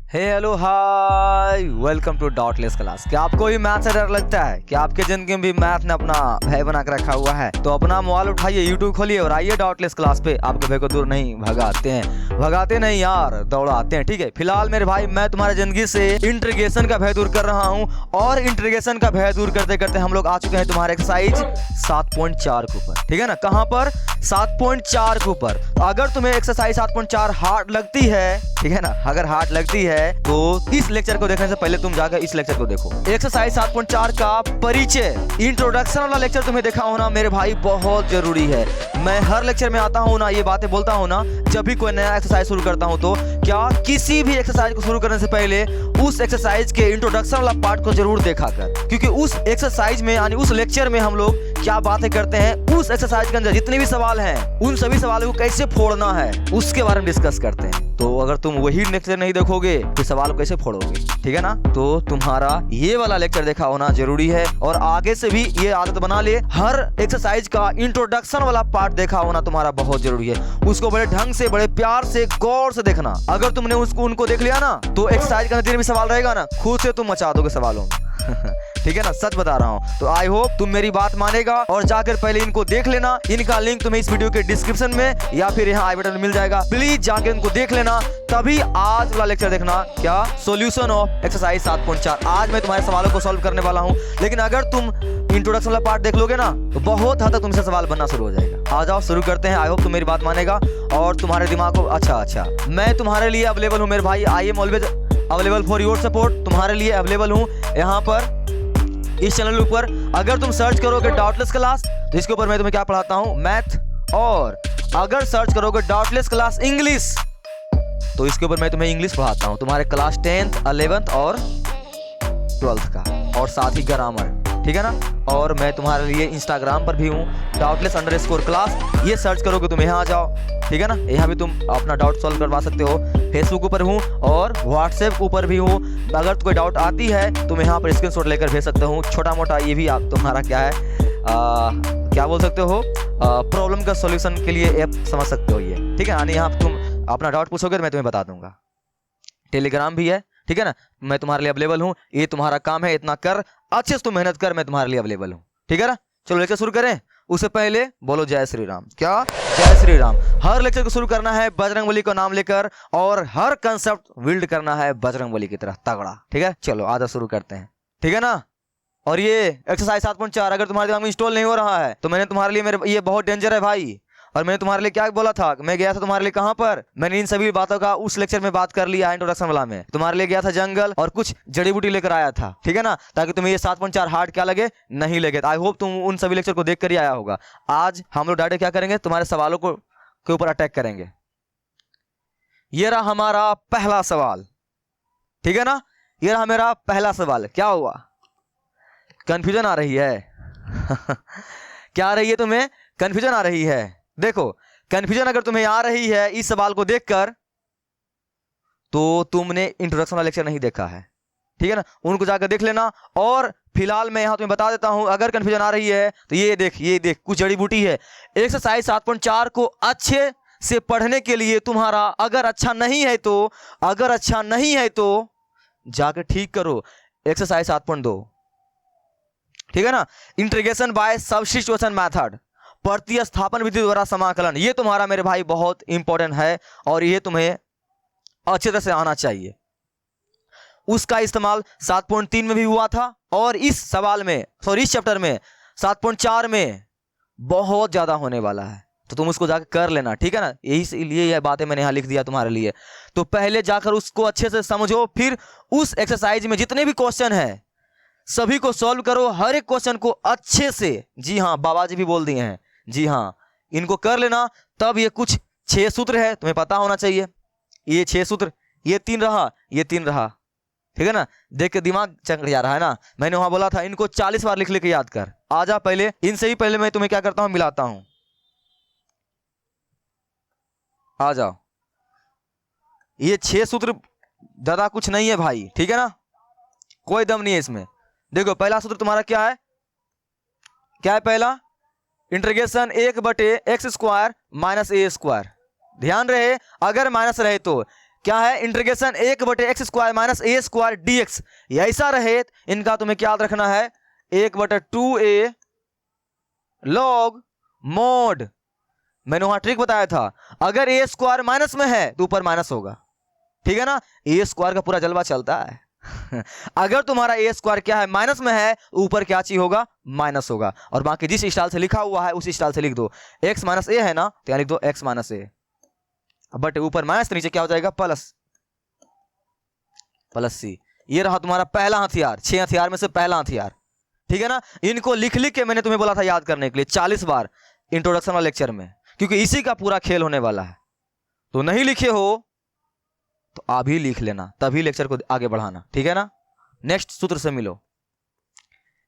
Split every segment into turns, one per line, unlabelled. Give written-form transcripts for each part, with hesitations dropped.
Hello hi welcome to dotless class. क्या आपको भी मैथ से डर लगता है? क्या आपके जिंदगी में भी मैथ ने अपना भय बना कर रखा हुआ है? तो अपना मोबाइल उठाइए, यूट्यूब खोलिए और आइए डॉटलेस क्लास पे। आपके भय को दूर नहीं भगाते नहीं यार, दौड़ाते हैं। ठीक है, फिलहाल मेरे भाई मैं तुम्हारी जिंदगी से इंटीग्रेशन का भय दूर कर रहा हूँ और इंटीग्रेशन का भय दूर करते करते हम लोग आ चुके हैं तुम्हारे एक्सरसाइज 7.4 के ऊपर। ठीक है ना, कहाँ पर? 7.4 के ऊपर। अगर तुम्हें एक्सरसाइज 7.4 हार्ड लगती है, ठीक है ना, अगर हार्ड लगती है तो इस लेक्चर को देखने से पहले तुम जाकर इस लेक्चर को देखो। एक्सरसाइज 7.4 का परिचय, इंट्रोडक्शन वाला लेक्चर तुम्हें देखा होना मेरे भाई, बहुत जरूरी है। मैं हर लेक्चर में आता हूँ ना, ये बातें बोलता हूँ ना, जब भी कोई नया एक्सरसाइज शुरू करता हूँ तो क्या किसी भी एक्सरसाइज को शुरू करने से पहले उस एक्सरसाइज के इंट्रोडक्शन वाला पार्ट को जरूर देखा कर, क्योंकि उस एक्सरसाइज में यानी उस लेक्चर में हम लोग क्या बातें करते हैं, उस एक्सरसाइज के अंदर जितने भी सवाल हैं उन सभी सवालों को कैसे फोड़ना है उसके बारे में डिस्कस करते हैं। तो अगर तुम वही लेक्चर नहीं देखोगे तो सवाल कैसे फोड़ोगे? ठीक है ना, तो तुम्हारा ये वाला लेक्चर देखा होना जरूरी है और आगे से भी ये आदत बना ले, हर एक्सरसाइज का इंट्रोडक्शन वाला पार्ट देखा होना तुम्हारा बहुत जरूरी है। उसको बड़े ढंग से, बड़े प्यार से, गौर से देखना। अगर तुमने उनको देख लिया ना तो एक्सरसाइज का जितने भी सवाल रहेगा ना, खुद से तुम मचा दोगे सवालों में। ठीक है ना, सच बता रहा हूँ। तो आई होप तुम मेरी बात मानेगा और जाकर पहले इनको देख लेना। इनका लिंक तुम्हें इस वीडियो के डिस्क्रिप्शन में या फिर यहाँ आई बटन में मिल जाएगा। प्लीज जाकर इनको देख लेना, तभी आज वाला लेक्चर देखना। क्या? Solution of exercise 7.4। आज मैं तुम्हारे सवालों को सॉल्व करने वाला हूँ, लेकिन अगर तुम इंट्रोडक्शन वाला पार्ट देख लोगे ना तो बहुत हद तक तुमसे सवाल बनना शुरू हो जाएगा। आ जाओ, शुरू करते हैं। आई होप तुम मेरी बात मानेगा और तुम्हारे दिमाग को अच्छा मैं तुम्हारे लिए अवेलेबल हूँ मेरे भाई। I am always available for your support. तुम्हारे लिए अवेलेबल हूँ यहाँ पर इस चैनल के ऊपर। अगर तुम सर्च करोगे डॉटलेस क्लास तो इसके ऊपर मैं तुम्हें क्या पढ़ाता हूँ? मैथ। और अगर सर्च करोगे डॉटलेस क्लास इंग्लिश तो इसके ऊपर मैं तुम्हें इंग्लिश पढ़ाता हूँ, तुम्हारे क्लास 10th 11th और 12th का, और साथ ही ग्रामर। ठीक है ना। और मैं तुम्हारे लिए इंस्टाग्राम पर भी हूँ, डॉटलेस_क्लास। ये सर्च करोगे तुम यहाँ आ जाओ। ठीक है ना, यहाँ भी तुम अपना डाउट सॉल्व करवा सकते हो। फेसबुक ऊपर हूँ और व्हाट्सएप ऊपर भी हूँ। अगर कोई डाउट आती है तो मैं यहाँ पर स्क्रीनशॉट लेकर भेज सकता हूँ। छोटा मोटा ये भी आप तुम्हारा क्या है, क्या बोल सकते हो, प्रॉब्लम का सॉल्यूशन के लिए ऐप समझ सकते हो ये। ठीक है, यानी यहाँ तुम अपना डाउट पूछोगे तो मैं तुम्हें बता दूंगा। टेलीग्राम भी है। ठीक है ना, मैं तुम्हारे लिए अवेलेबल हूँ। ये तुम्हारा काम है, इतना कर, अच्छे से तुम मेहनत कर, मैं तुम्हारे लिए अवेलेबल हूँ। ठीक है ना, चलो लेक्चर शुरू करें। उससे पहले बोलो जय श्री राम। क्या? जय श्री राम। हर लेक्चर को शुरू करना है बजरंगबली का नाम लेकर और हर कंसेप्ट बिल्ड करना है बजरंगबली की तरह तगड़ा। ठीक है, चलो आधा शुरू करते हैं। ठीक है ना। और ये एक्सरसाइज 7.4 अगर तुम्हारे दिमाग में इंस्टॉल नहीं हो रहा है तो मैंने तुम्हारे लिए, मेरे ये बहुत डेंजर है भाई। और मैंने तुम्हारे लिए क्या बोला था? मैं गया था तुम्हारे लिए कहां पर? मैंने इन सभी बातों का उस लेक्चर में बात कर लिया, इंट्रोडक्शन वाला में। तुम्हारे लिए गया था जंगल और कुछ जड़ी बूटी लेकर आया था। ठीक है ना, ताकि तुम्हें ये 7.4 हार्ड क्या लगे, नहीं लगे। आई होप तुम उन सभी लेक्चर को देख कर ही आया होगा। आज हम लोग डायरेक्ट क्या करेंगे, तुम्हारे सवालों को के ऊपर अटैक करेंगे। ये रहा हमारा पहला सवाल। ठीक है ना, ये रहा मेरा पहला सवाल। क्या हुआ? कंफ्यूजन आ रही है? क्या आ रही है तुम्हें? कंफ्यूजन आ रही है? देखो, कंफ्यूजन अगर तुम्हें आ रही है इस सवाल को देखकर तो तुमने इंट्रोडक्शन वाला लेक्चर नहीं देखा है। ठीक है ना, उनको जाकर देख लेना। और फिलहाल मैं यहां तुम्हें बता देता हूं, अगर कंफ्यूजन आ रही है तो ये देख कुछ जड़ी बूटी है। एक्सरसाइज 7.4 को अच्छे से पढ़ने के लिए तुम्हारा अगर अच्छा नहीं है तो जाकर ठीक करो एक्सरसाइज 7.2। ठीक है ना, इंटीग्रेशन बाय सब्स्टिट्यूशन मेथड, प्रतिस्थापन विधि द्वारा समाकलन। ये तुम्हारा मेरे भाई बहुत इंपॉर्टेंट है और ये तुम्हें अच्छे तरह से आना चाहिए। उसका इस्तेमाल 7.3 में भी हुआ था और इस सवाल में, इस चैप्टर में 7.4 में बहुत ज्यादा होने वाला है, तो तुम उसको जाकर कर लेना। ठीक है ना, इसलिए यह बातें मैंने यहां लिख दिया तुम्हारे लिए। तो पहले जाकर उसको अच्छे से समझो, फिर उस एक्सरसाइज में जितने भी क्वेश्चन है सभी को सॉल्व करो, हर एक क्वेश्चन को अच्छे से। जी हाँ, बाबा जी भी बोल दिए हैं। जी हाँ, इनको कर लेना। तब ये कुछ 6 सूत्र है, तुम्हें पता होना चाहिए। ये 6 सूत्र, ये 3 रहा, ये 3 रहा। ठीक है ना, देख के दिमाग चकरा जा रहा है ना। मैंने वहां बोला था इनको 40 बार लिख लेके याद कर। आजा, पहले इनसे ही पहले मैं तुम्हें क्या करता हूं, मिलाता हूं। आ जाओ, ये 6 सूत्र ज्यादा कुछ नहीं है भाई। ठीक है ना, कोई दम नहीं है इसमें। देखो, पहला सूत्र तुम्हारा क्या है? पहला? Integration 1/x² - a²। ध्यान रहे, अगर माइनस रहे तो क्या है, integration 1/x² minus a² dx। ये ऐसा रहे इनका तुम्हें क्या याद रखना है, 1/2a log mod। मैंने वहां ट्रिक बताया था, अगर a² माइनस में है तो ऊपर माइनस होगा, ठीक है ना, a² का पूरा जलवा चलता है। अगर तुम्हारा a² क्या है, माइनस में है, ऊपर क्या चीज होगा, माइनस होगा। और बाकी जिस स्टाइल से लिखा हुआ है उसी स्टाइल से लिख दो, x माइनस ए है ना, तो यहां लिख दो x माइनस ए, बट ऊपर माइनस, नीचे क्या हो जाएगा, प्लस सी। ये रहा तुम्हारा पहला हथियार, 6 हथियार में से पहला हथियार, ठीक है ना। इनको लिख लिख के मैंने तुम्हें बोला था याद करने के लिए 40 बार इंट्रोडक्शन वाले लेक्चर में, क्योंकि इसी का पूरा खेल होने वाला है। तो नहीं लिखे हो तो अभी लिख लेना, तभी लेक्चर को आगे बढ़ाना, ठीक है ना। नेक्स्ट सूत्र से मिलो,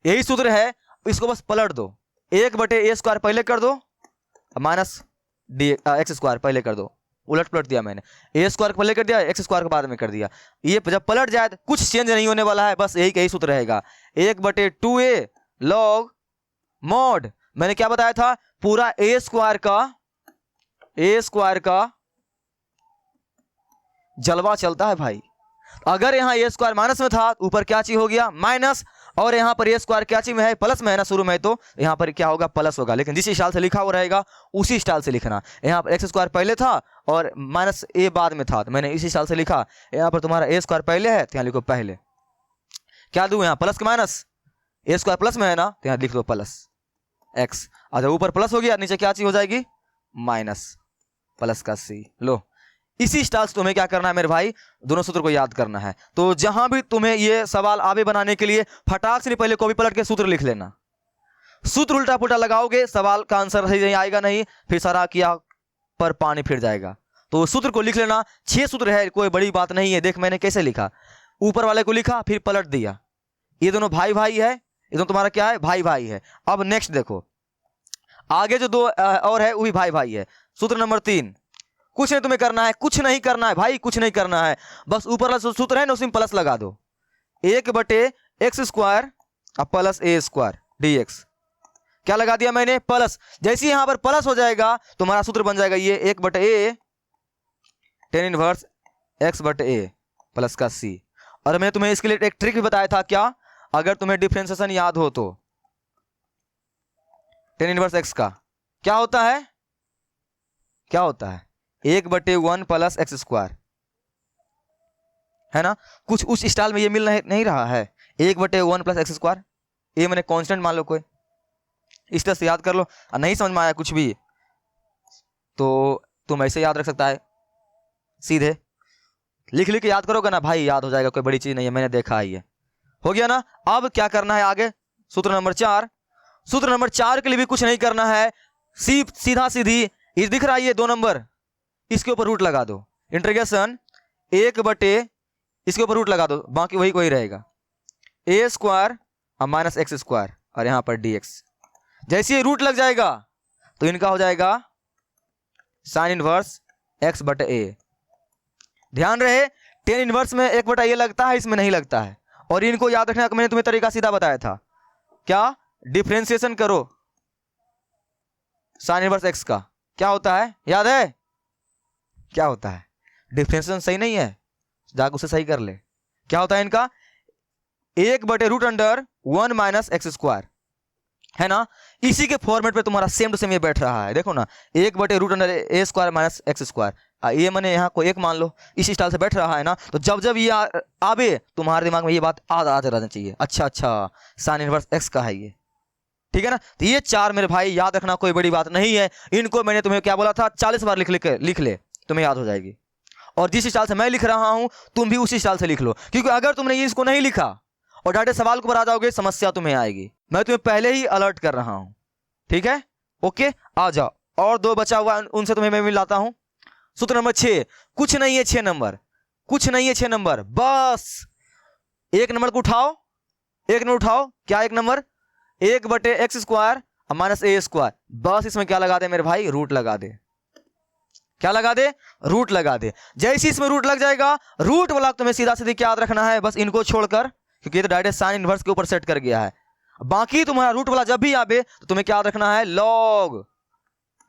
यही सूत्र है, इसको बस पलट दो, 1/a² पहले कर दो माइनस x² पहले कर दो, उलट पलट दिया मैंने, a² पहले कर दिया, x² के बाद में कर दिया। ये जब पलट जाए तो कुछ चेंज नहीं होने वाला है, बस यही सूत्र रहेगा, 1/2a log mod। मैंने क्या बताया था, पूरा a² का जलवा चलता है भाई। अगर यहां a² माइनस में था, ऊपर क्या चीज हो गया, माइनस, और यहां पर a² क्या चीज में है, प्लस में है ना शुरू में, तो यहां पर क्या होगा, प्लस होगा। लेकिन जिस स्टाइल से लिखा हुआ रहेगा उसी स्टाइल से लिखना। यहां पर x² पहले था और माइनस a बाद में था, तो मैंने इसी स्टाइल से लिखा। यहां पर तुम्हारा a² पहले है तो यहां लिखो पहले, क्या दूं यहां, प्लस के माइनस, a² प्लस में है ना, तो यहां लिख दो प्लस x। अच्छा, ऊपर प्लस हो गया, नीचे क्या चीज हो जाएगी, माइनस, प्लस का c। लो, इसी स्टाइल से तुम्हें क्या करना है मेरे भाई, दोनों सूत्र को याद करना है। तो जहां भी तुम्हें ये सवाल आवे बनाने के लिए फटाक से पहले कॉपी पलट के सूत्र लिख लेना। सूत्र उल्टा पुल्टा लगाओगे, सवाल का आंसर सही आएगा नहीं, फिर सारा किया पर पानी फिर जाएगा। तो सूत्र को लिख लेना, 6 सूत्र है, कोई बड़ी बात नहीं है। देख मैंने कैसे लिखा, ऊपर वाले को लिखा फिर पलट दिया, ये दोनों भाई भाई है, ये दोनों तुम्हारा क्या है, भाई भाई है। अब नेक्स्ट देखो, आगे जो 2 और है वो भी भाई भाई है। सूत्र नंबर 3, कुछ नहीं तुम्हें करना है, कुछ नहीं करना है भाई, कुछ नहीं करना है, बस ऊपर वाला सूत्र है ना उसमें प्लस लगा दो, 1/x² प्लस a² dx। क्या लगा दिया मैंने, प्लस। जैसे ही यहां पर प्लस हो जाएगा तुम्हारा सूत्र बन जाएगा ये 1/a tan inverse x/a plus का c। और मैंने तुम्हें इसके लिए एक ट्रिक भी बताया था, क्या, अगर तुम्हें डिफरेंशिएशन याद हो तो tan इनवर्स x का क्या होता है, 1/1 प्लस x², है ना। कुछ उस स्टाइल में ये मिल नहीं रहा है, 1/1 प्लस x², ये मैंने कांस्टेंट मान लो कोई, इस तरह से याद कर लो। नहीं समझ में आया कुछ भी तो तुम ऐसे याद रख सकता है, सीधे लिख लिख के याद करोगे ना भाई, याद हो जाएगा, कोई बड़ी चीज नहीं है, मैंने देखा है ये। हो गया ना। अब क्या करना है आगे, सूत्र नंबर 4। सूत्र नंबर 4 के लिए भी कुछ नहीं करना है, सीधा सीधी ये दिख रहा है ये 2 नंबर, इसके ऊपर रूट लगा दो, इंटीग्रेशन 1/, इसके ऊपर रूट लगा दो, बाकी वही कोई रहेगा, a² माइनस x², और यहां पर dx। जैसे ही रूट लग जाएगा तो इनका हो जाएगा साइन इनवर्स x/a। ध्यान रहे, tan इनवर्स में 1/a लगता है, इसमें नहीं लगता है। और इनको याद रखना, मैंने तुम्हें तरीका सीधा बताया था, क्या, डिफरेंशिएशन करो साइन इनवर्स x का, क्या होता है, याद है क्या होता है, डिफरेंशिएशन सही नहीं है, जाकर उसे सही कर ले। क्या होता है इनका, 1/√1 माइनस x², है ना। इसी के फॉर्मेट पे तुम्हारा सेम टू सेम ये बैठ रहा है, देखो ना, 1/√a² माइनस x², ये मैंने यहाँ को 1 मान लो, इसी स्टाइल से बैठ रहा है ना। तो जब जब ये आवे तुम्हारे दिमाग में ये बात आ रहना चाहिए, अच्छा साइन इनवर्स x का है ये, ठीक है ना। तो ये 4 मेरे भाई याद रखना, कोई बड़ी बात नहीं है। इनको मैंने तुम्हें क्या बोला था, 40 बार लिख ले, तुम्हें याद हो जाएगी। और जिस स्टाइल से मैं लिख रहा हूं तुम भी उसी स्टाइल से लिख लो, क्योंकि अगर तुमने इसको नहीं लिखा और डायरेक्ट सवाल को ऊपर आ जाओगे, समस्या तुम्हें आएगी। मैं तुम्हें पहले ही अलर्ट कर रहा हूं, ठीक है, ओके। आ जाओ, और 2 बचा हुआ उनसे तुम्हें मैं मिलाता हूं। सूत्र नंबर 6, कुछ नहीं है 6 नंबर, कुछ नहीं है 6 नंबर, बस 1 नंबर को उठाओ, 1 नंबर उठाओ, क्या 1 नंबर, 1/x² माइनस a², बस इसमें क्या लगा दे मेरे भाई, रूट लगा दे। क्या लगा दे, रूट लगा दे। जैसे इसमें रूट लग जाएगा, रूट वाला तुम्हें सीधा सीधी क्या याद रखना है, बस इनको छोड़कर, क्योंकि ये तो डायरेक्ट साइन इनवर्स के ऊपर सेट कर गया है। बाकी तुम्हारा रूट वाला जब भी आवे तो तुम्हें क्या याद रखना है, log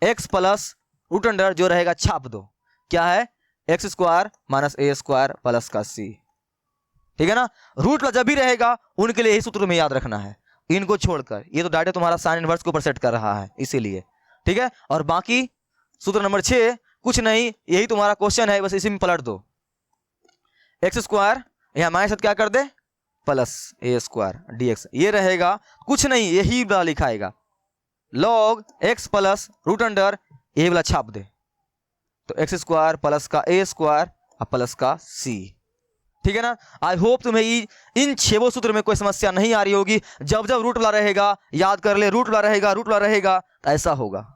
x प्लस √, जो रहेगा छाप दो, क्या है एक्स स्क्वायर माइनस ए स्क्वायर प्लस का सी। ठीक है ना, रूट जब भी रहेगा उनके लिए यही सूत्र में याद रखना है, इनको छोड़कर। ये तो डायरेक्ट तुम्हारा साइन इनवर्स के ऊपर सेट कर रहा है इसीलिए। ठीक है, और बाकी सूत्र नंबर 6 कुछ नहीं, यही तुम्हारा क्वेश्चन है, बस इसी में पलट दो। एक्स स्क्वायर यहां माइनस क्या कर दे, प्लस ए स्क्वायर dx, ये रहेगा कुछ नहीं, यही वाला लिखाएगा, log x plus root under ये वाला छाप दे, तो एक्स स्क्वायर प्लस का ए स्क्वायर और प्लस का सी। ठीक है ना, आई होप तुम्हें इन 6 सूत्र में कोई समस्या नहीं आ रही होगी। जब जब रूट वाला रहेगा याद कर ले, रूट वाला रहेगा, रूट वाला रहेगा, तो ऐसा होगा।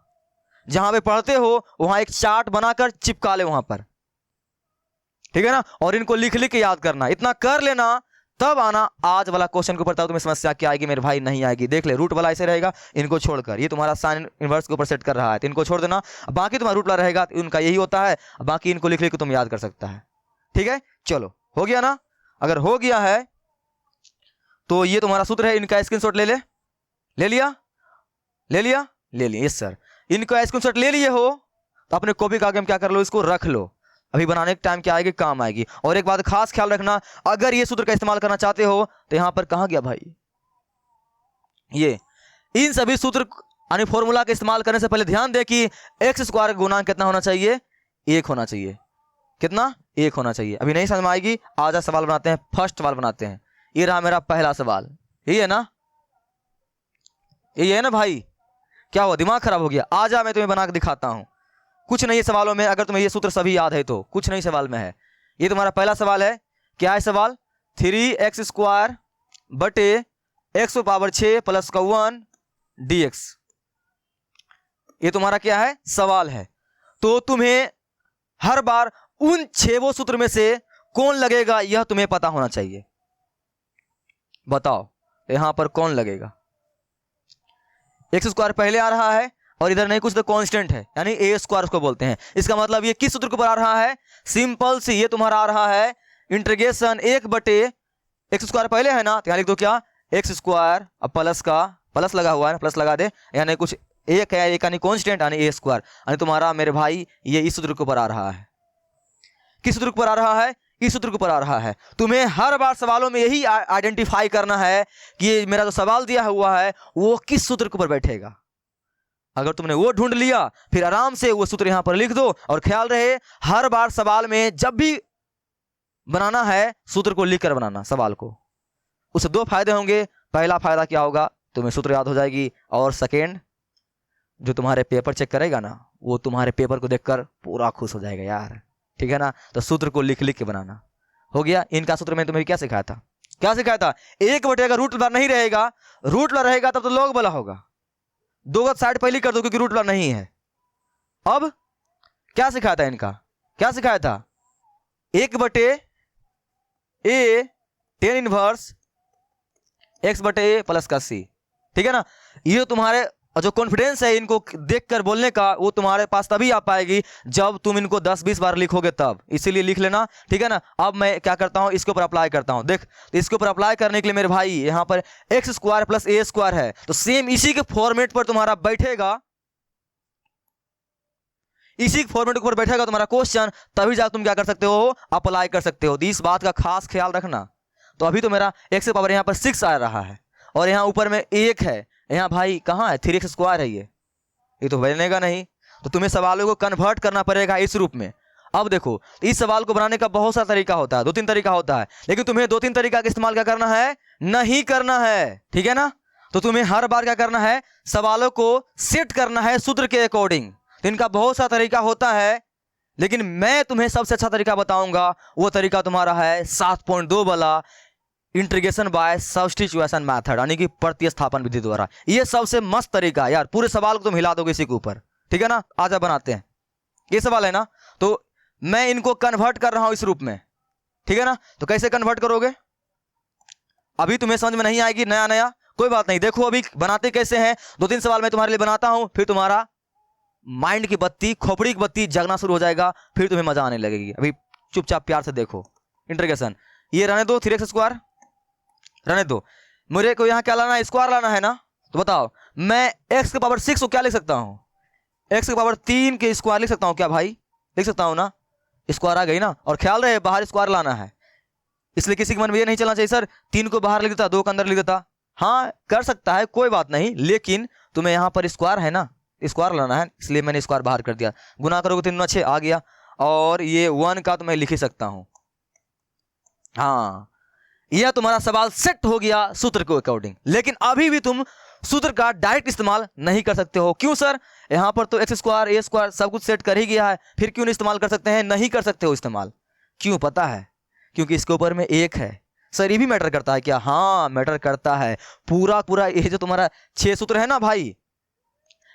जहां पे पढ़ते हो वहां एक चार्ट बनाकर चिपका ले वहां पर। ठीक है ना, और इनको लिख लिख के याद करना, इतना कर लेना, तब आना आज वाला क्वेश्चन के ऊपर, तब तुम्हें समस्या क्या आएगी मेरे भाई, नहीं आएगी। देख ले, रूट वाला ऐसे रहेगा, इनको छोड़कर, ये तुम्हारा साइन इनवर्स के ऊपर सेट कर रहा है, तो इनको छोड़ देना, बाकी तुम्हारा रूट वाला रहेगा, उनका यही होता है, बाकी इनको लिख लिख के तुम याद कर सकता है। ठीक है, चलो हो गया ना, अगर हो गया है तो ये तुम्हारा सूत्र है, इनका स्क्रीनशॉट ले ले, ले लिया, ले लिया, ले लिया, यस सर, इनका स्क्रीनशॉट ले लिए हो तो अपने कॉपी का आगे में क्या कर लो, इसको रख लो, अभी बनाने के टाइम क्या आएगी, काम आएगी। और एक बात खास ख्याल रखना, अगर ये सूत्र का इस्तेमाल करना चाहते हो तो यहां पर कहां गया भाई, ये इन सभी सूत्र यानी फॉर्मूला का इस्तेमाल करने से पहले ध्यान दे कि एक्स स्क्वायर का गुणांक कितना होना चाहिए, 1 होना चाहिए। कितना, 1 होना चाहिए। अभी नहीं समझ में आएगी, आज सवाल बनाते हैं, फर्स्ट सवाल बनाते हैं। ये रहा मेरा पहला सवाल, यही है ना, यही है ना भाई, क्या हुआ दिमाग खराब हो गया, आजा मैं तुम्हें बना के दिखाता हूं। कुछ नहीं सवालों में, अगर तुम्हें ये सूत्र सभी याद है तो कुछ नहीं सवाल में है। ये तुम्हारा पहला सवाल है, क्या है सवाल, 3x स्क्वायर बटे x पावर 6 प्लस का 1 dx, ये तुम्हारा क्या है, सवाल है। तो तुम्हें हर बार उन 6 सूत्र में से कौन लगेगा यह तुम्हें पता होना चाहिए। बताओ यहां पर कौन लगेगा, एक्स स्क्वायर पहले आ रहा है और इधर नहीं कुछ तो कांस्टेंट है, यानी ए स्क्वायर उसको बोलते हैं। इसका मतलब ये किस सूत्र के ऊपर आ रहा है, सिंपल सी, ये तुम्हारा आ रहा है इंटीग्रेशन 1 बटे एक्स स्क्वायर पहले है ना, तो यहां लिख दो क्या, एक्स स्क्वायर, अब प्लस का प्लस लगा हुआ है, प्लस लगा दे, यानी कुछ एक है, एक यानी कांस्टेंट यानी ए स्क्वायर, यानी तुम्हारा मेरे भाई ये इस सूत्र के ऊपर आ रहा है। किस सूत्र के ऊपर आ रहा है, इस सूत्र के ऊपर आ रहा है। तुम्हें हर बार सवालों में यही आइडेंटिफाई करना है कि ये मेरा जो सवाल दिया हुआ है वो किस सूत्र के ऊपर बैठेगा। अगर तुमने वो ढूंढ लिया फिर आराम से वो सूत्र यहां पर लिख दो, और ख्याल रहे हर बार सवाल में जब भी बनाना है सूत्र को लिखकर बनाना सवाल को। उससे 2 फायदे होंगे, पहला फायदा क्या होगा, तुम्हें सूत्र याद हो जाएगी, और सेकेंड जो तुम्हारे पेपर चेक करेगा ना वो तुम्हारे पेपर को देखकर पूरा खुश हो जाएगा यार। ठीक है ना, तो सूत्र को लिख लिख के बनाना। हो गया, इनका सूत्र में तुम्हें क्या सिखाया था, क्या सिखाया था, 1 बटे अगर रूट वाला नहीं रहेगा, रूट वाला रहेगा तब तो लॉग वाला होगा, 2 का साइड पहले कर दो क्योंकि रूट वाला नहीं है। अब क्या सिखाया था इनका, क्या सिखाया था, 1 बटे ए टेन इनवर्स एक्स बटे ए प्लस का सी। ठीक है ना, ये तुम्हारे जो कॉन्फिडेंस है इनको देखकर बोलने का वो तुम्हारे पास तभी आ पाएगी जब तुम इनको 10-20 बार लिखोगे तब, इसीलिए लिख लेना। ठीक है ना, अब मैं क्या करता हूं, इसके ऊपर अप्लाई करता हूं। देख, तो इसके ऊपर अप्लाई करने के लिए मेरे भाई यहां पर x square plus a square है, तो सेम इसी के फॉर्मेट पर तुम्हारा बैठेगा, इसी फॉर्मेट के ऊपर बैठेगा तुम्हारा क्वेश्चन, तभी जाकर तुम क्या कर सकते हो, अप्लाई कर सकते हो। तो इस बात का खास ख्याल रखना। तो अभी तो मेरा एक्स पावर यहाँ पर 6 आ रहा है और यहाँ ऊपर में 1 है, यहाँ भाई कहाँ है 3x स्क्वायर है, ये तो बनेगा नहीं, तो तुम्हें सवालों को कन्वर्ट करना पड़ेगा इस रूप में। अब देखो, इस सवाल को बनाने का बहुत सा तरीका होता है, 2-3 तरीका होता है, लेकिन तुम्हें 2-3 तरीका का इस्तेमाल क्या करना है, नहीं करना है। ठीक है ना, तो तुम्हें हर बार क्या करना है, सवालों को सेट करना है सूत्र के अकॉर्डिंग। तो इनका बहुत सा तरीका होता है, लेकिन मैं तुम्हें सबसे अच्छा तरीका बताऊंगा, वो तरीका तुम्हारा है 7.2 वाला इंटीग्रेशन बाय सब्स्टिट्यूशन मेथड, यानी कि प्रतिस्थापन विधि द्वारा। ये सबसे मस्त तरीका यार, पूरे सवाल को तुम हिला दोगे इसी के ऊपर। ठीक है ना, आजा बनाते हैं। ये सवाल है ना, तो मैं इनको कन्वर्ट कर रहा हूं इस रूप में। ठीक है ना, तो कैसे कन्वर्ट करोगे अभी तुम्हें समझ में नहीं आएगी, नया नया कोई बात नहीं, देखो अभी बनाते कैसे हैं। 2-3 सवाल मैं तुम्हारे लिए बनाता हूं, फिर तुम्हारा माइंड की बत्ती, खोपड़ी की बत्ती जगना शुरू हो जाएगा, फिर तुम्हें मजा आने लगेगी। अभी चुपचाप प्यार से देखो। इंटीग्रेशन ये रहने दो, 3x स्क्वायर रहने दो, मुझे को यहाँ क्या लाना है, स्क्वायर लाना है ना, तो बताओ मैं x के पावर 6 को क्या लिख सकता हूँ, x के पावर 3 के स्क्वायर लिख सकता हूँ क्या भाई, लिख सकता हूँ ना, स्क्वायर आ गई ना, और ख्याल रहे बाहर स्क्वायर लाना है, इसलिए किसी के मन में ये नहीं चलना चाहिए सर 3 को बाहर लिख देता 2 के अंदर लिख देता। हाँ कर सकता है, कोई बात नहीं, लेकिन तुम्हें यहाँ पर स्क्वायर है ना, स्क्वायर लाना है, इसलिए मैंने स्क्वायर बाहर कर दिया। गुना करोगे 3 6 आ गया, और ये 1 का तो मैं लिख ही सकता हूँ। हाँ यह तुम्हारा सवाल सेट हो गया सूत्र के अकॉर्डिंग, लेकिन अभी भी तुम सूत्र का डायरेक्ट इस्तेमाल नहीं कर सकते हो। क्यों सर? यहाँ पर तो एक्स स्क्वायर ए स्क्वायर सब कुछ सेट कर ही गया है, फिर क्यों नहीं इस्तेमाल कर सकते हैं? नहीं कर सकते हो इस्तेमाल। क्यों पता है? क्योंकि इसके ऊपर में 1 है। सर ये भी मैटर करता है क्या? हाँ मैटर करता है। पूरा पूरा ये जो तुम्हारा 6 सूत्र है ना भाई,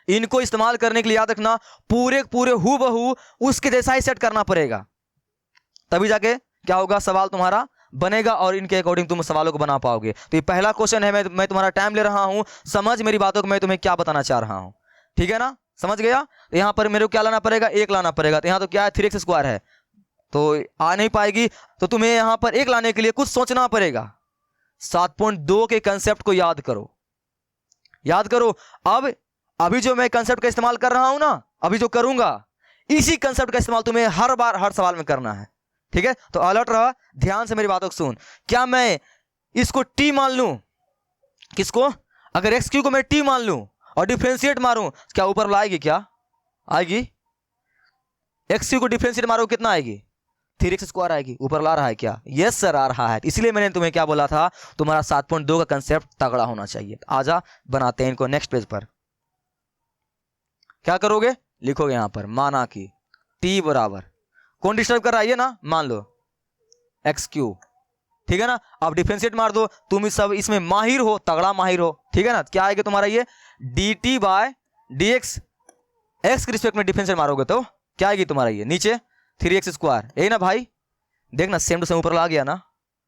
इनको इस्तेमाल करने के लिए याद रखना पूरे पूरे हूबहू उसके जैसा ही सेट करना पड़ेगा, तभी जाके क्या होगा, सवाल तुम्हारा बनेगा और इनके अकॉर्डिंग तुम सवालों को बना पाओगे। तो ये पहला क्वेश्चन है, मैं तुम्हारा टाइम ले रहा हूं, समझ मेरी बातों को, मैं तुम्हें क्या बताना चाह रहा हूं, ठीक है ना? समझ गया? तो यहां पर मेरे को क्या लाना पड़ेगा? 1 लाना पड़ेगा। तो यहां तो क्या है, 3x स्क्वायर है, तो आ नहीं पाएगी। तो तुम्हें यहां पर 1 लाने के लिए कुछ सोचना पड़ेगा। 7.2 के कंसेप्ट को याद करो, याद करो। अब अभी जो मैं कंसेप्ट का इस्तेमाल कर रहा हूं ना, अभी जो करूंगा, इसी कंसेप्ट का इस्तेमाल तुम्हें हर बार हर सवाल में करना है, ठीक है? तो अलर्ट रहा, ध्यान से मेरी बातों को सुन। क्या मैं इसको t मान लूं? किसको? अगर एक्स क्यू को मैं t मान लूं और डिफरेंशिएट मारूं, क्या ऊपर लाएगी? क्या आएगी? एक्स क्यू को डिफरेंशिएट मारो कितना आएगी? 3x स्क्वायर आएगी। ऊपर ला रहा है क्या? यस सर आ रहा है। इसलिए मैंने तुम्हें क्या बोला था, तुम्हारा 7.2 का कंसेप्ट तगड़ा होना चाहिए। आजा बनाते हैं इनको नेक्स्ट पेज पर। क्या करोगे? लिखोगे यहां पर, माना कि t बराबर, कौन डिस्टर्ब कर रहा है ये ना, मान लो एक्स क्यू, ठीक है ना? अब डिफरेंशिएट मार दो, तुम इस सब इसमें माहिर हो, तगड़ा माहिर हो, ठीक है ना? क्या आएगा तुम्हारा ये dt बाय dx, एक्स के रिस्पेक्ट में डिफरेंशिएट मारोगे तो क्या आएगी तुम्हारा ये नीचे 3x स्क्वायर, यही ना भाई? देखना सेम टू सेम ऊपर ला गया ना।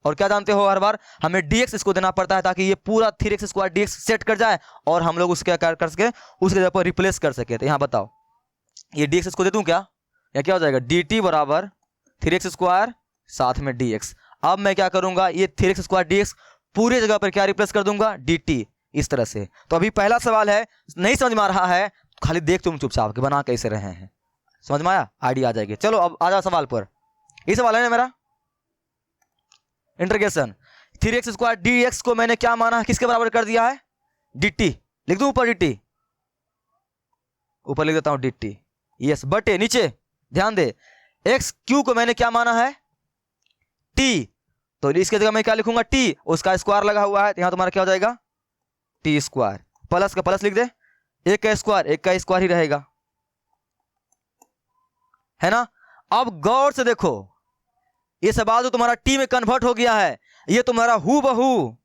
और क्या जानते हो, हर बार हमें dx इसको देना पड़ता है ताकि ये पूरा 3x स्क्वायर dx सेट कर जाए और हम लोग उसके क्या कर सके, उसके जगह पर रिप्लेस कर सके। तो यहां बताओ, ये dx इसको दे दूं क्या, या क्या हो जाएगा? dt बराबर 3x स्क्वायर साथ में dx। अब मैं क्या करूंगा, ये 3x स्क्वायर dx पूरे जगह पर क्या रिप्लेस कर दूंगा? dt, इस तरह से। तो अभी पहला सवाल है, नहीं समझ में आ रहा है खाली देख तुम चुपचाप के बना कैसे रहे हैं, समझ में आया? आइडिया आ जाएगी। चलो अब आ जाओ सवाल पर। ये सवाल है ना मेरा, इंटीग्रेशन 3x स्क्वायर dx को मैंने क्या माना है, किसके बराबर कर दिया है? dt। लिख दूं ऊपर dt, ऊपर लिख देता हूं dt, यस, बटे नीचे ध्यान दे एक्स क्यू को मैंने क्या माना है? t, तो इसके जगह मैं क्या लिखूंगा? t, उसका स्क्वायर लगा हुआ है, तो यहां तुम्हारा क्या हो जाएगा? t स्क्वायर, प्लस का प्लस लिख दे, एक का स्क्वायर ही रहेगा, है ना? अब गौर से देखो, ये सवाल जो तुम्हारा t में कन्वर्ट हो गया है, ये तुम्हारा हूबहू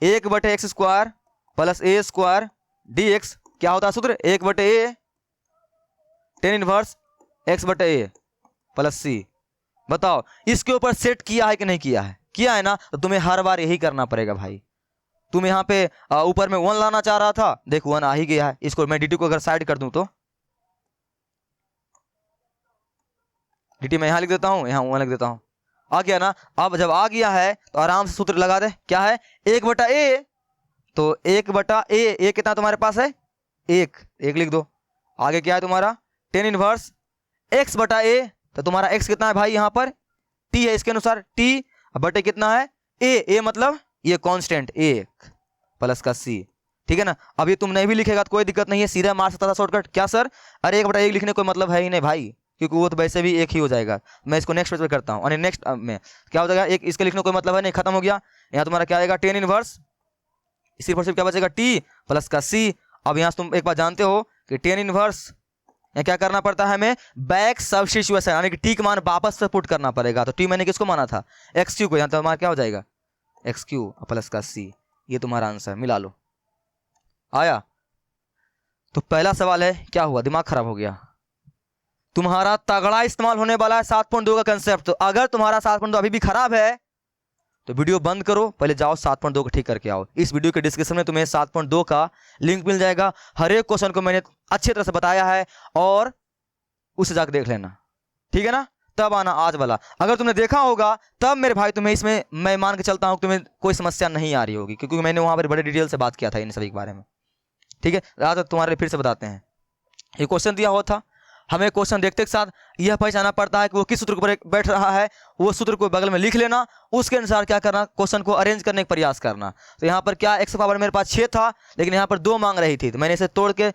1/x square plus a square dx क्या होता है सूत्र? 1/a tan inverse x/a plus c। बताओ इसके ऊपर सेट किया है कि नहीं किया है? किया है ना? तो तुम्हें हर बार यही करना पड़ेगा भाई। तुम यहाँ पे ऊपर में 1 लाना चाह रहा था, देखो 1 आ ही गया है। इसको मैं dt को अगर साइड कर दूं तो dt मैं यहां लिख देता हूं, यहां 1 लिख देता हूं, आ गया ना? अब जब आ गया है तो आराम से सूत्र लगा दे, क्या है? 1/a, तो 1/a, a कितना तुम्हारे पास है? 1 लिख दो। आगे क्या है तुम्हारा? tan इनवर्स x/a, तो तुम्हारा x कितना है भाई? यहाँ पर t है, इसके अनुसार t बटे कितना है? a मतलब ये कांस्टेंट 1 प्लस का c, ठीक है ना? अब ये तुम नहीं भी लिखेगा तो कोई दिक्कत नहीं है, सीधा मार सकता था शॉर्टकट। क्या सर? अरे 1/1 लिखने कोई मतलब है ही नहीं भाई, क्योंकि वो तो वैसे भी 1 ही हो जाएगा। मैं इसको नेक्स्ट पेज पे करता हूँ, और नेक्स्ट में क्या हो जाएगा? 1 इसके लिखने कोई मतलब है नहीं, खत्म हो गया। यहाँ तुम्हारा क्या आएगा? tan इनवर्स, इसी पर क्या बचेगा? t प्लस का c। अब यहाँ तुम एक बार जानते हो कि tan इनवर्स क्या करना पड़ता है हमें? बैक सब्स्टिट्यूशन, यानी कि t का मान वापस से पुट करना पड़ेगा। तो t मैंने किसको माना था? एक्स क्यू को, यहाँ तो हमारा क्या हो जाएगा? एक्स क्यू प्लस का c। ये तुम्हारा आंसर, मिला लो। आया? तो पहला सवाल है, क्या हुआ? दिमाग खराब हो गया तुम्हारा, तगड़ा इस्तेमाल होने वाला है 7.2 का कंसेप्ट। तो अगर तुम्हारा 7.2 अभी भी खराब है तो वीडियो बंद करो, पहले जाओ 7.2 को ठीक करके आओ। इस वीडियो के डिस्क्रिप्शन में तुम्हें 7.2 का लिंक मिल जाएगा। हर एक क्वेश्चन को मैंने अच्छी तरह से बताया है, और उसे जाकर देख लेना, ठीक है ना? तब आना आज वाला। अगर तुमने देखा होगा तब मेरे भाई तुम्हें इसमें मैं मान के चलता हूं तुम्हें कोई समस्या नहीं आ रही होगी, क्योंकि मैंने वहां पर बड़े डिटेल से बात किया था इन सभी के बारे में, ठीक है? आज तुम्हारे लिए फिर से बताते हैं। ये क्वेश्चन दिया हुआ था, हमें क्वेश्चन देखते के साथ यह पहचानना पड़ता है कि वो किस सूत्र पर बैठ रहा है, वो सूत्र को बगल में लिख लेना, उसके अनुसार क्या करना, क्वेश्चन को अरेंज करने का प्रयास करना। तो यहाँ पर क्या x पावर मेरे पास 6 था, लेकिन यहाँ पर 2 मांग रही थी, तो मैंने इसे तोड़ के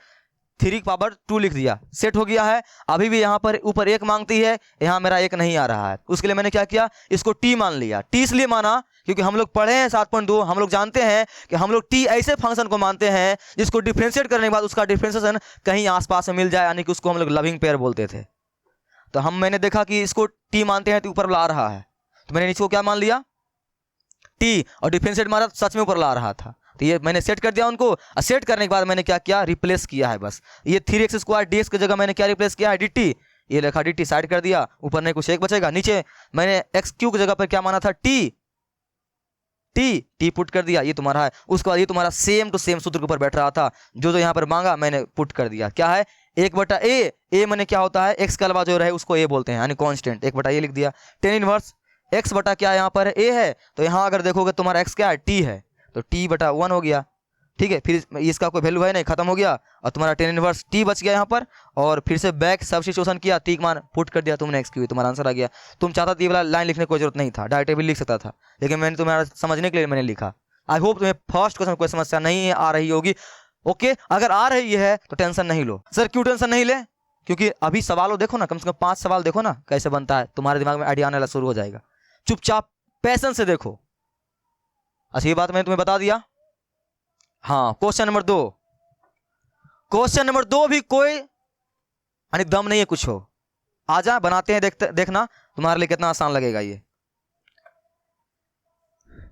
3 पावर 2 लिख दिया, सेट हो गया है। अभी भी यहाँ पर ऊपर 1 मांगती है, यहाँ मेरा 1 नहीं आ रहा है, उसके लिए मैंने क्या किया, इसको t मान लिया। t इसलिए माना क्योंकि हम लोग पढ़े हैं 7.2, हम लोग जानते हैं कि हम लोग t ऐसे फंक्शन को मानते हैं जिसको डिफ्रेंशिएट करने के बाद उसका डिफ्रेंशिएशन कहीं आसपास में मिल जाए, यानी कि उसको हम लोग लविंग पेयर बोलते थे। तो मैंने देखा कि इसको t मानते हैं तो ऊपर ला रहा है, तो मैंने इसको क्या मान लिया, t, और डिफ्रेंशिएट मारा सच में ऊपर ला रहा था, तो ये मैंने सेट कर दिया उनको। और सेट करने के बाद मैंने क्या किया, रिप्लेस किया है बस। ये 3x² dx की जगह मैंने क्या रिप्लेस किया है, dt, ये लिखा dt, साइड कर दिया, ऊपर नहीं कुछ 1 बचेगा। नीचे मैंने x³ की जगह पर क्या माना था, t पुट कर दिया, ये तुम्हारा है। उसके बाद ये तुम्हारा सेम टू सेम सूत्र के ऊपर बैठ रहा था, जो यहाँ पर मांगा मैंने पुट कर दिया। क्या है, 1/a मैंने क्या होता है, x के अलावा जो रहे उसको a बोलते हैं, यानी कांस्टेंट, 1/a लिख दिया। tan इनवर्स x बटा क्या यहाँ पर a है, तो यहाँ अगर देखोगे तुम्हारा x क्या है, t है, तो t/1 हो गया। ठीक है, फिर इसका कोई वैल्यू है नहीं, खत्म हो गया, और तुम्हारा tan इनवर्स t बच गया यहाँ पर। और फिर से बैक सब्स्टिट्यूशन किया, t का मान पुट कर दिया तुमने, x की, तुम्हारा आंसर आ गया। तुम चाहता तो ये वाला लाइन लिखने की कोई जरूरत नहीं था, डायरेक्ट भी लिख सकता था, लेकिन मैंने तुम्हारा समझने के लिए मैंने लिखा। आई होप तुम्हें फर्स्ट क्वेश्चन कोई समस्या नहीं आ रही होगी। ओके, अगर आ रही है तो टेंशन नहीं लो। सर क्यों टेंशन नहीं ले, क्योंकि अभी सवालों देखो ना, कम से कम 5 सवाल देखो ना कैसे बनता है, तुम्हारे दिमाग में आइडिया आना शुरू हो जाएगा। चुपचाप पैशन से देखो। अच्छा, ये बात मैंने तुम्हें बता दिया। हाँ, क्वेश्चन नंबर 2, क्वेश्चन नंबर 2 भी कोई यानी दम नहीं है कुछ हो, आजा बनाते हैं, देखना तुम्हारे लिए कितना आसान लगेगा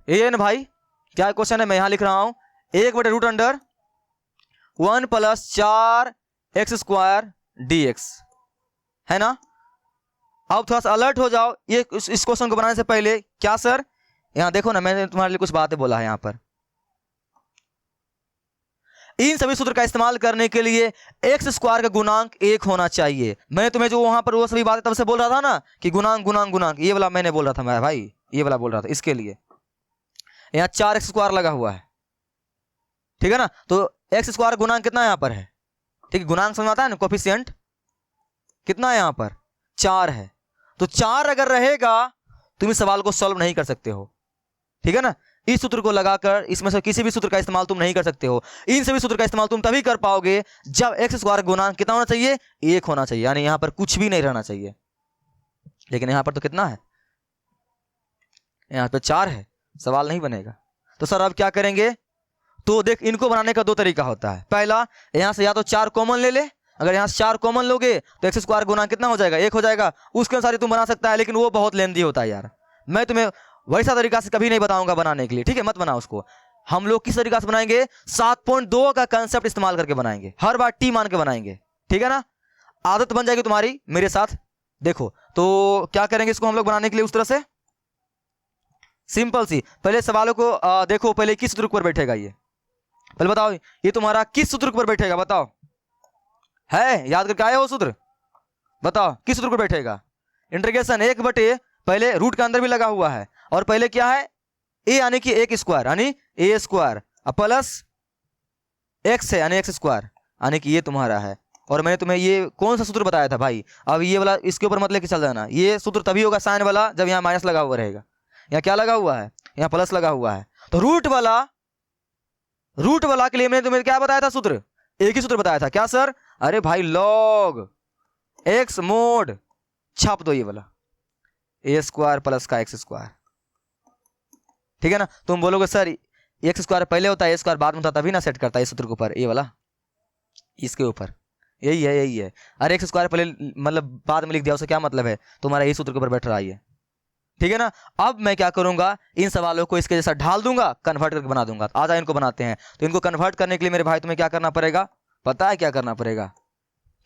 ये ना भाई। क्या क्वेश्चन है, मैं यहां लिख रहा हूं, 1/√1 + 4x² dx है ना। अब थोड़ा सा अलर्ट हो जाओ, ये इस क्वेश्चन को बनाने से पहले। क्या सर, यहां देखो ना, मैंने तुम्हारे लिए कुछ बातें बोला है। यहां पर इन सभी सूत्र का इस्तेमाल करने के लिए x² का गुणांक 1 होना चाहिए। मैंने तुम्हें जो वहां पर वो सभी बातें तब से बोल रहा था ना कि गुणांक गुणांक गुणांक, ये वाला मैंने बोल रहा था मैं भाई, ये वाला बोल रहा था। इसके लिए यहाँ 4x² लगा हुआ है, ठीक है ना, तो x² गुणांक कितना यहाँ पर है, ठीक है, गुणांक समझ आता है ना, कोफिशिएंट कितना है यहाँ पर, 4 है। तो 4 अगर रहेगा तुम इस सवाल को सॉल्व नहीं कर सकते हो, ठीक है ना। इस सूत्र को लगाकर इसमें से किसी भी सूत्र का इस्तेमाल तुम नहीं कर सकते हो। इन सभी सूत्र का इस्तेमाल तुम तभी कर पाओगे जब x² गुणांक कितना होना चाहिए, 1 होना चाहिए, यानी यहां पर कुछ भी नहीं रहना चाहिए। लेकिन यहां पर तो कितना है, यहां पर 4 है, सवाल नहीं बनेगा। तो सर अब क्या करेंगे, तो देख, इनको बनाने का 2 तरीका होता है। पहला, यहां से या तो 4 कॉमन ले ले, अगर यहां से 4 कॉमन लोगे तो x² गुणांक कितना हो जाएगा, 1 हो जाएगा। उसके अनुसार तुम बना सकता है, लेकिन वो बहुत लेंदी होता है यार। मैं तुम्हें वैसा तरीका से कभी नहीं बताऊंगा बनाने के लिए, ठीक है, मत बनाओ उसको। हम लोग किस तरीका से बनाएंगे, 7.2 का कंसेप्ट इस्तेमाल करके बनाएंगे, हर बार t मान के बनाएंगे, ठीक है ना। आदत बन जाएगी तुम्हारी मेरे साथ। देखो तो क्या करेंगे इसको हम लोग बनाने के लिए, उस तरह से सिंपल सी, पहले सवालों को देखो, पहले किस सूत्र पर बैठेगा ये, पहले बताओ ये तुम्हारा किस सूत्र पर बैठेगा, बताओ, है याद करके आए हो सूत्र, बताओ किस सूत्र पर बैठेगा। इंटीग्रेशन 1/, पहले रूट के अंदर भी लगा हुआ है, और पहले क्या है, a यानी कि 1² यानी a² प्लस x है यानी x², यानी कि ये तुम्हारा है। और मैंने तुम्हें ये कौन सा सूत्र बताया था भाई, अब ये वाला इसके ऊपर मत लेके चल जाना, ये सूत्र तभी होगा साइन वाला जब यहाँ माइनस लगा हुआ रहेगा। यहाँ क्या लगा हुआ है, यहाँ प्लस लगा हुआ है। तो रूट वाला के लिए मैंने तुम्हें क्या बताया था सूत्र, एक ही सूत्र बताया था। क्या सर, अरे भाई log x mod, छाप दो ये वाला, a² प्लस का x², ठीक है ना। तुम बोलोगे सर x² पहले होता है, a² बाद में होता, तभी ना सेट करता है इस सूत्र के ऊपर, ये वाला इसके ऊपर, यही है। अरे x² पहले मतलब बाद में लिख दिया, उससे क्या मतलब है, तुम्हारा यही सूत्र के ऊपर बैठ रहा है, ठीक है ना। अब मैं क्या करूंगा, इन सवालों को इसके जैसा ढाल दूंगा, कन्वर्ट करके बना दूंगा। आ जाए इनको बनाते हैं। तो इनको कन्वर्ट करने के लिए मेरे भाई तुम्हें क्या करना पड़ेगा, पता है क्या करना पड़ेगा,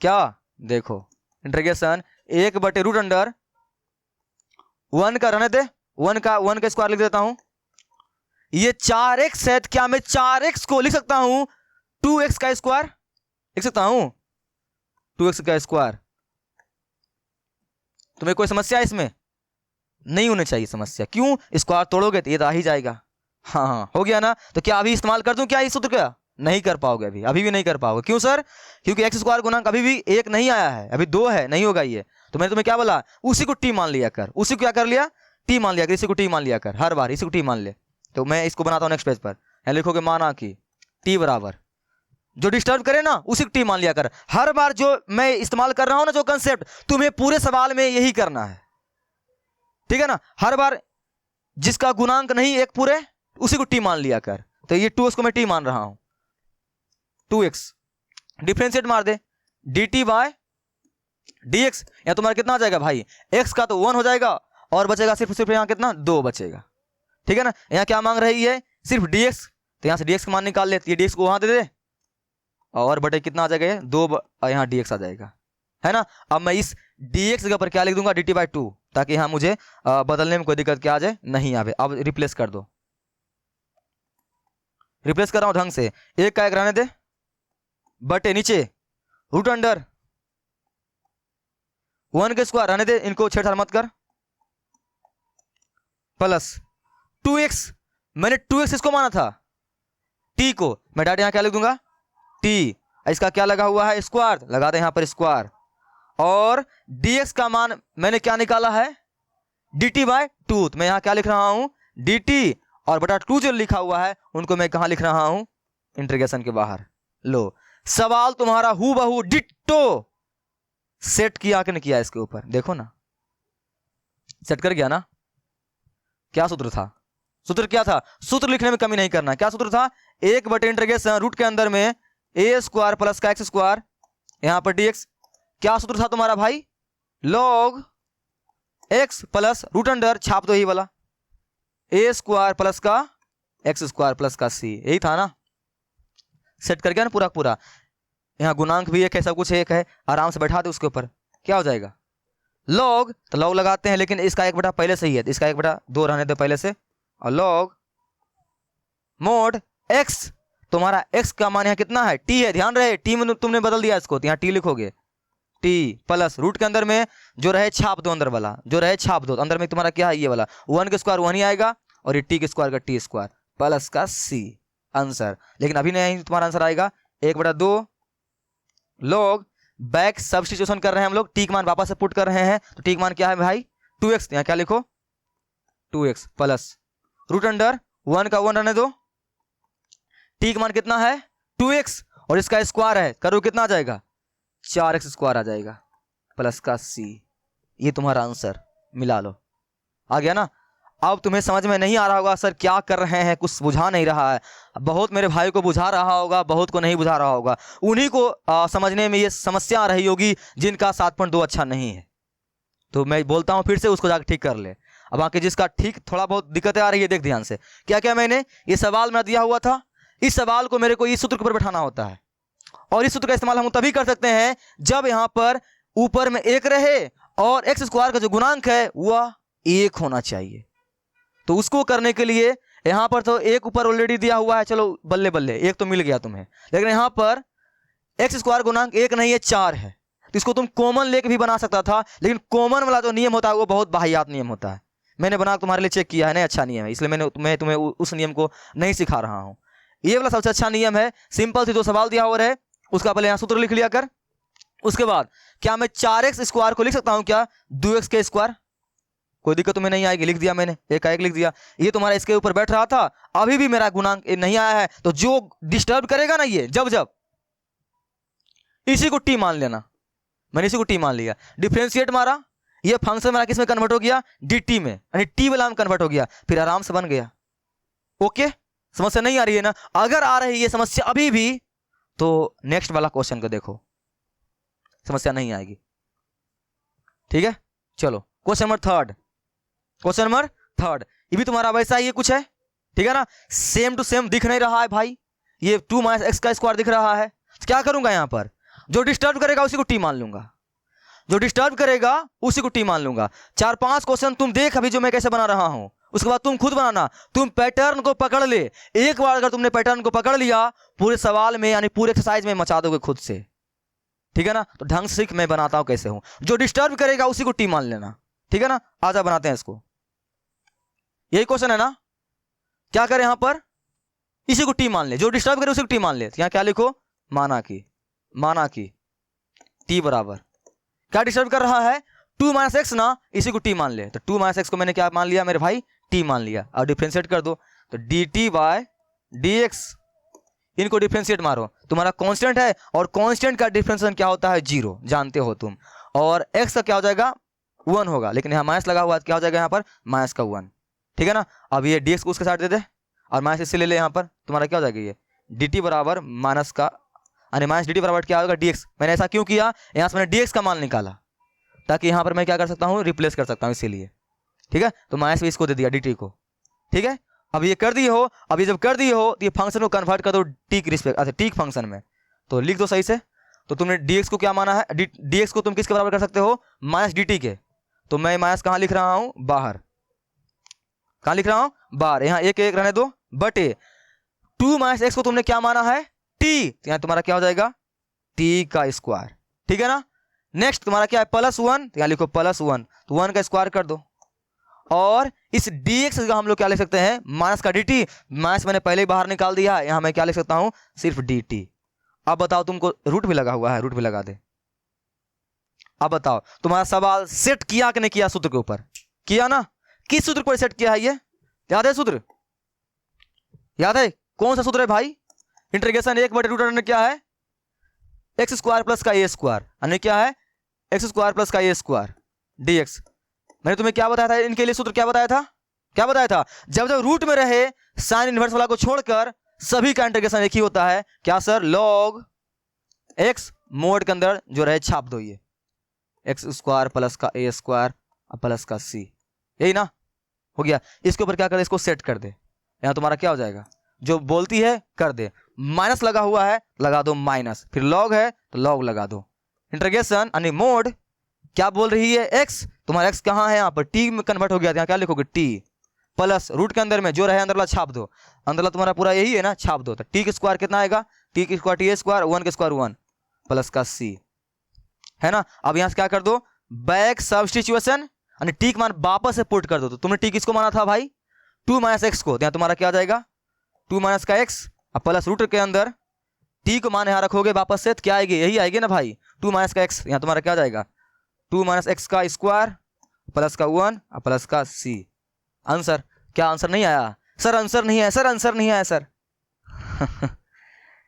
क्या, देखो, इंटीग्रेशन 1/√1 का रहने दे, 1 का स्क्वायर लिख देता हूं। ये 4x है, क्या मैं 4x को लिख सकता हूं 2x का स्क्वायर, लिख सकता हूं 2x का स्क्वायर। तुम्हें कोई समस्या है इसमें, नहीं होनी चाहिए समस्या, क्यों, स्क्वायर तोड़ोगे तो ये तो आ ही जाएगा। हाँ, हो गया ना। तो क्या अभी इस्तेमाल कर दूं क्या इस सूत्र का, नहीं कर पाओगे अभी, अभी भी नहीं कर पाओगे। क्यों सर? क्योंकि एक्स स्क्वायर गुणांक अभी भी 1 नहीं आया है, अभी 2 है, नहीं होगा ये। तो मैंने तुम्हें क्या बोला, उसी को टी मान लिया कर, उसी को क्या कर लिया, टी मान लिया कर, इसी को टी मान लिया कर, हर बार इसी को टी मान ले। तो मैं इसको बनाता हूँ नेक्स्ट पेज पर, यहाँ लिखोगे माना कि टी बराबर जो डिस्टर्ब करे ना उसी को टी मान लिया कर। हर बार जो मैं इस्तेमाल कर रहा हूं ना जो कंसेप्ट, तुम्हें पूरे सवाल में यही करना है, ठीक है ना। हर बार जिसका गुणांक नहीं एक पूरे, उसी को टी मान लिया कर। तो ये 2x को मैं टी मान रहा हूं, 2x डिफरेंशिएट मार दे dt बाय dx। यहां तुम्हारा कितना आ जाएगा भाई, x का तो 1 हो जाएगा और बचेगा सिर्फ यहां कितना 2 बचेगा, ठीक है ना। यहां क्या मांग रही है, सिर्फ dx, तो यहां से dx का मान निकाल ले, ये dx को वहां दे दे और बटे कितना आ जाएगा, 2 यहां dx आ जाएगा, है ना। अब मैं इस dx जगह पर क्या लिख दूंगा, dt बाई 2, ताकि यहां मुझे बदलने में कोई दिक्कत क्या आ जाए, नहीं आवे। अब रिप्लेस कर दो, रिप्लेस कर रहा हूं ढंग से, एक का एक रहने दे, बटे नीचे रूट अंडर 1 के स्क्वायर रहने दे, इनको छेड़छाड़ मत कर, प्लस 2x, मैंने 2x इसको माना था, t को मैं डायरेक्ट यहां क्या लिख दूंगा, t, इसका क्या लगा हुआ है, स्क्वायर, लगा दे यहां पर स्क्वायर, और dx का मान मैंने क्या निकाला है, dt बाय 2, तो मैं यहां क्या लिख रहा हूं, dt, और बटा 2 जो लिखा हुआ है उनको मैं कहां लिख रहा हूं, इंटीग्रेशन के बाहर। लो सवाल तुम्हारा हूबहू डिट्टो सेट किया कि नहीं किया, इसके ऊपर देखो ना, सेट कर गया ना। क्या सूत्र था, सूत्र क्या था, सूत्र लिखने में कमी नहीं करना, क्या सूत्र था, 1 बटे इंटीग्रेशन रूट के अंदर में a स्क्वायर प्लस का एक्स स्क्वायर, यहां पर dx, क्या सूत्र था तुम्हारा भाई, log x plus root under, छाप दो यही वाला, a स्क्वायर प्लस का एक्स स्क्वायर प्लस का c, यही था ना। सेट कर गया ना पूरा पूरा, यहाँ गुणांक भी एक है, सब कुछ एक है, आराम से बैठा दे उसके ऊपर, क्या हो जाएगा, log, तो log लगाते हैं, लेकिन इसका 1 बटा पहले से ही है, तो इसका 1 बटा 2 रहने दे पहले से, और log मोड x, तुम्हारा x का मान यहाँ कितना है, t है, ध्यान रहे t में तुमने बदल दिया इसको, तो यहाँ t लिखोगे, t प्लस रूट के अंदर में जो रहे छाप दो, अंदर वाला जो रहे छाप दो, अंदर में तुम्हारा क्या है, ये वाला 1 के स्क्वायर 1 ही आएगा, और ये t के स्क्वायर का t स्क्वायर प्लस का c आंसर। लेकिन अभी नहीं तुम्हारा आंसर आएगा 1 बटा 2 लोग बैक सब्स्टिट्यूशन कर रहे हैं हम लोग, टी का मान वापस से पुट कर रहे हैं, तो टी का मान क्या है भाई 2x, यहाँ क्या लिखो 2x प्लस रूट अंडर 1 का 1 रहने दो, टी का मान कितना है 2x, और इसका स्क्वायर है, करो कितना आ जाएगा 4x स्क्वायर आ जाएगा प्लस का c। ये तुम्हारा आंसर, मिला लो, आ गया ना। अब तुम्हें समझ में नहीं आ रहा होगा सर क्या कर रहे हैं, कुछ बुझा नहीं रहा है, बहुत मेरे भाई को बुझा रहा होगा, बहुत को नहीं बुझा रहा होगा, उन्हीं को समझने में ये समस्या आ रही होगी जिनका 7.2 अच्छा नहीं है। तो मैं बोलता हूं फिर से, उसको जाकर ठीक कर ले। अब आके जिसका ठीक थोड़ा बहुत दिक्कतें आ रही है, देख ध्यान से, क्या क्या मैंने ये सवाल में दिया हुआ था, इस सवाल को मेरे को इस सूत्र के ऊपर बैठाना होता है, और इस सूत्र का इस्तेमाल हम तभी कर सकते हैं जब यहाँ पर ऊपर में 1 रहे और एक्स स्क्वायर का जो गुणांक है वह 1 होना चाहिए। तो उसको करने के लिए यहां पर तो 1 ऊपर ऑलरेडी दिया हुआ है, चलो बल्ले बल्ले 1 तो मिल गया तुम्हें, लेकिन यहां पर एक्स स्क्वायर गुणांक 1 नहीं है 4 है, तो इसको तुम कॉमन लेके भी बना सकता था, लेकिन कॉमन वाला जो नियम होता है वो बहुत वाहियात नियम होता है। मैंने बना तुम्हारे लिए चेक किया है, नहीं अच्छा नियम है, इसलिए मैं तुम्हें उस नियम को नहीं सिखा रहा हूं। ये वाला सबसे अच्छा नियम है, सिंपल से जो सवाल दिया हुआ है उसका पहले यहाँ सूत्र लिख लिया कर, उसके बाद क्या मैं 4x स्क्वायर को लिख सकता हूं क्या 2x के स्क्वायर, कोई दिक्कत तुम्हें नहीं आएगी, लिख दिया मैंने, एक का एक लिख दिया। ये तुम्हारा इसके ऊपर बैठ रहा था, अभी भी मेरा गुणांक नहीं आया है, तो जो डिस्टर्ब करेगा ना ये जब जब, इसी को टी मान लेना, मैंने इसी को टी मान लिया, डिफरेंशिएट मारा, ये फंक्शन मेरा किस में कन्वर्ट हो गया dt में, यानी टी वाला में कन्वर्ट हो गया, फिर आराम से बन गया। ओके, समस्या नहीं आ रही है ना, अगर आ रही है समस्या अभी भी तो नेक्स्ट वाला क्वेश्चन को देखो, समस्या नहीं आएगी, ठीक है। चलो क्वेश्चन नंबर 3, क्वेश्चन नंबर 3, ये भी तुम्हारा वैसा ही कुछ है, ठीक है ना, सेम टू सेम दिख नहीं रहा है भाई, ये 2 - x का स्क्वायर दिख रहा है, तो क्या करूंगा यहाँ पर, जो डिस्टर्ब करेगा उसी को टी मान लूंगा, जो डिस्टर्ब करेगा उसी को टी मान लूंगा। 4-5 क्वेश्चन तुम देख अभी जो मैं कैसे बना रहा हूं, उसके बाद तुम खुद बनाना, तुम पैटर्न को पकड़ ले, एक बार अगर तुमने पैटर्न को पकड़ लिया पूरे सवाल में यानी पूरे एक्सरसाइज में मचा दोगे खुद से, ठीक है ना। तो ढंग से सीख, मैं बनाता हूं कैसे हूं, जो डिस्टर्ब करेगा उसी को टी मान लेना, ठीक है ना। आजा बनाते हैं इसको, यही क्वेश्चन है ना, क्या करें यहां पर इसी को टी मान ले, जो डिस्टर्ब करे उसी को टी मान ले। यहाँ क्या लिखो, माना कि टी बराबर क्या डिस्टर्ब कर रहा है, 2 माइनस एक्स ना, इसी को टी मान ले। तो 2 माइनस एक्स को मैंने क्या मान लिया मेरे भाई, टी मान लिया। और डिफ्रेंशिएट कर दो, तो D T by D X, इनको डिफ्रेंशिएट मारो। तुम्हारा कांस्टेंट है और कांस्टेंट का डिफरेंशिएशन क्या होता है, 0, जानते हो तुम। और x का क्या हो जाएगा, 1 होगा, लेकिन यहाँ माइनस लगा हुआ है, क्या हो जाएगा यहाँ पर माइनस का 1, ठीक है ना। अब ये dx को उसके साथ दे दे और माइनस इससे ले ले, यहाँ पर तुम्हारा क्या हो जाएगा, ये dt बराबर माइनस का, यानी माइनस dt बराबर क्या होगा, dx। मैंने ऐसा क्यों किया, यहाँ से मैंने dx का मान निकाला ताकि यहाँ पर मैं क्या कर सकता हूँ, रिप्लेस कर सकता हूँ, इसीलिए, ठीक है। तो माइनस में इसको दे दिया dt को, ठीक है। अब ये कर दिए हो, अब ये जब कर दिए हो तो ये फंक्शन को कन्वर्ट कर दो टी के रिस्पेक्ट, अच्छा टी फंक्शन में, तो लिख दो सही से। तो तुमने dx को क्या माना है, dx को तुम किसके बराबर कर सकते हो, माइनस dt के। तो मैं माइनस कहाँ लिख रहा हूँ, बाहर, कहाँ लिख रहा हूँ, बाहर। यहाँ एक एक रहने दो, बटे 2 माइनस एक्स को तुमने क्या माना है, t, तो यहाँ तुम्हारा क्या हो जाएगा, t का स्क्वायर, ठीक है ना। नेक्स्ट तुम्हारा क्या है, +1, तो यहाँ लिखो +1, तो 1 का स्क्वायर कर दो। और इस dx का हम लोग क्या लिख सकते हैं, माइनस का dt, माइनस मैंने पहले ही बाहर निकाल दिया है, यहाँ मैं क्या लिख सकता हूँ, सिर्फ dt। अब बताओ, तुमको रूट भी लगा हुआ है, रूट भी लगा दे। अब बताओ तुम्हारा सवाल सेट किया कि नहीं किया, सूत्र के ऊपर किया ना, किस सूत्र पर सेट किया है, ये याद है सूत्र, याद है कौन सा सूत्र है भाई, इंटीग्रेशन 1/√, क्या है, एक्स स्क्वायर प्लस का ए स्क्वायर, यानी क्या है, एक्स स्क्वायर प्लस का ए स्क्वायर dx। मैंने तुम्हें क्या बताया था, इनके लिए सूत्र क्या बताया था, क्या बताया था, जब जब रूट में रहे साइन इनवर्स वाला को छोड़कर सभी का इंटीग्रेशन एक ही होता है, क्या सर, log x मोड के अंदर जो रहे छाप दो, ये एक्स स्क्वायर प्लस का ए स्क्वायर प्लस का सी, यही ना हो गया। इसके ऊपर क्या कर दे, इसको सेट कर दे, यहाँ तुम्हारा क्या हो जाएगा, जो बोलती है कर दे, माइनस लगा हुआ है लगा दो माइनस, फिर लॉग है तो लॉग लगा दो, इंटीग्रेशन यानी मोड क्या बोल रही है, x, तुम्हारा x कहाँ है, यहाँ पर t में कन्वर्ट हो गया, यहाँ क्या लिखोगे, t प्लस रूट के अंदर में जो रहे अंदर वाला छाप दो, अंदर वाला तुम्हारा पूरा यही है ना, छाप दो। तो t का स्क्वायर कितना आएगा, t का स्क्वायर t स्क्वायर, 1 का स्क्वायर 1 प्लस का c, है ना। अब यहाँ से क्या कर दो, बैक सब्स्टिट्यूशन, यानी t का मान वापस से पुट कर दो। तो तुमने t किसको माना था भाई, 2 माइनस एक्स को, तो यहाँ तुम्हारा क्या आ जाएगा, 2 माइनस का x प्लस रूट के अंदर t को मान यहाँ रखोगे वापस से, तो क्या आएगी, यही आएगी ना भाई, 2 माइनस का x, यहाँ तुम्हारा क्या आ जाएगा, 2 माइनस एक्स का स्क्वायर प्लस का 1 प्लस का c। आंसर, क्या आंसर नहीं आया सर, आंसर नहीं है सर, आंसर नहीं आया सर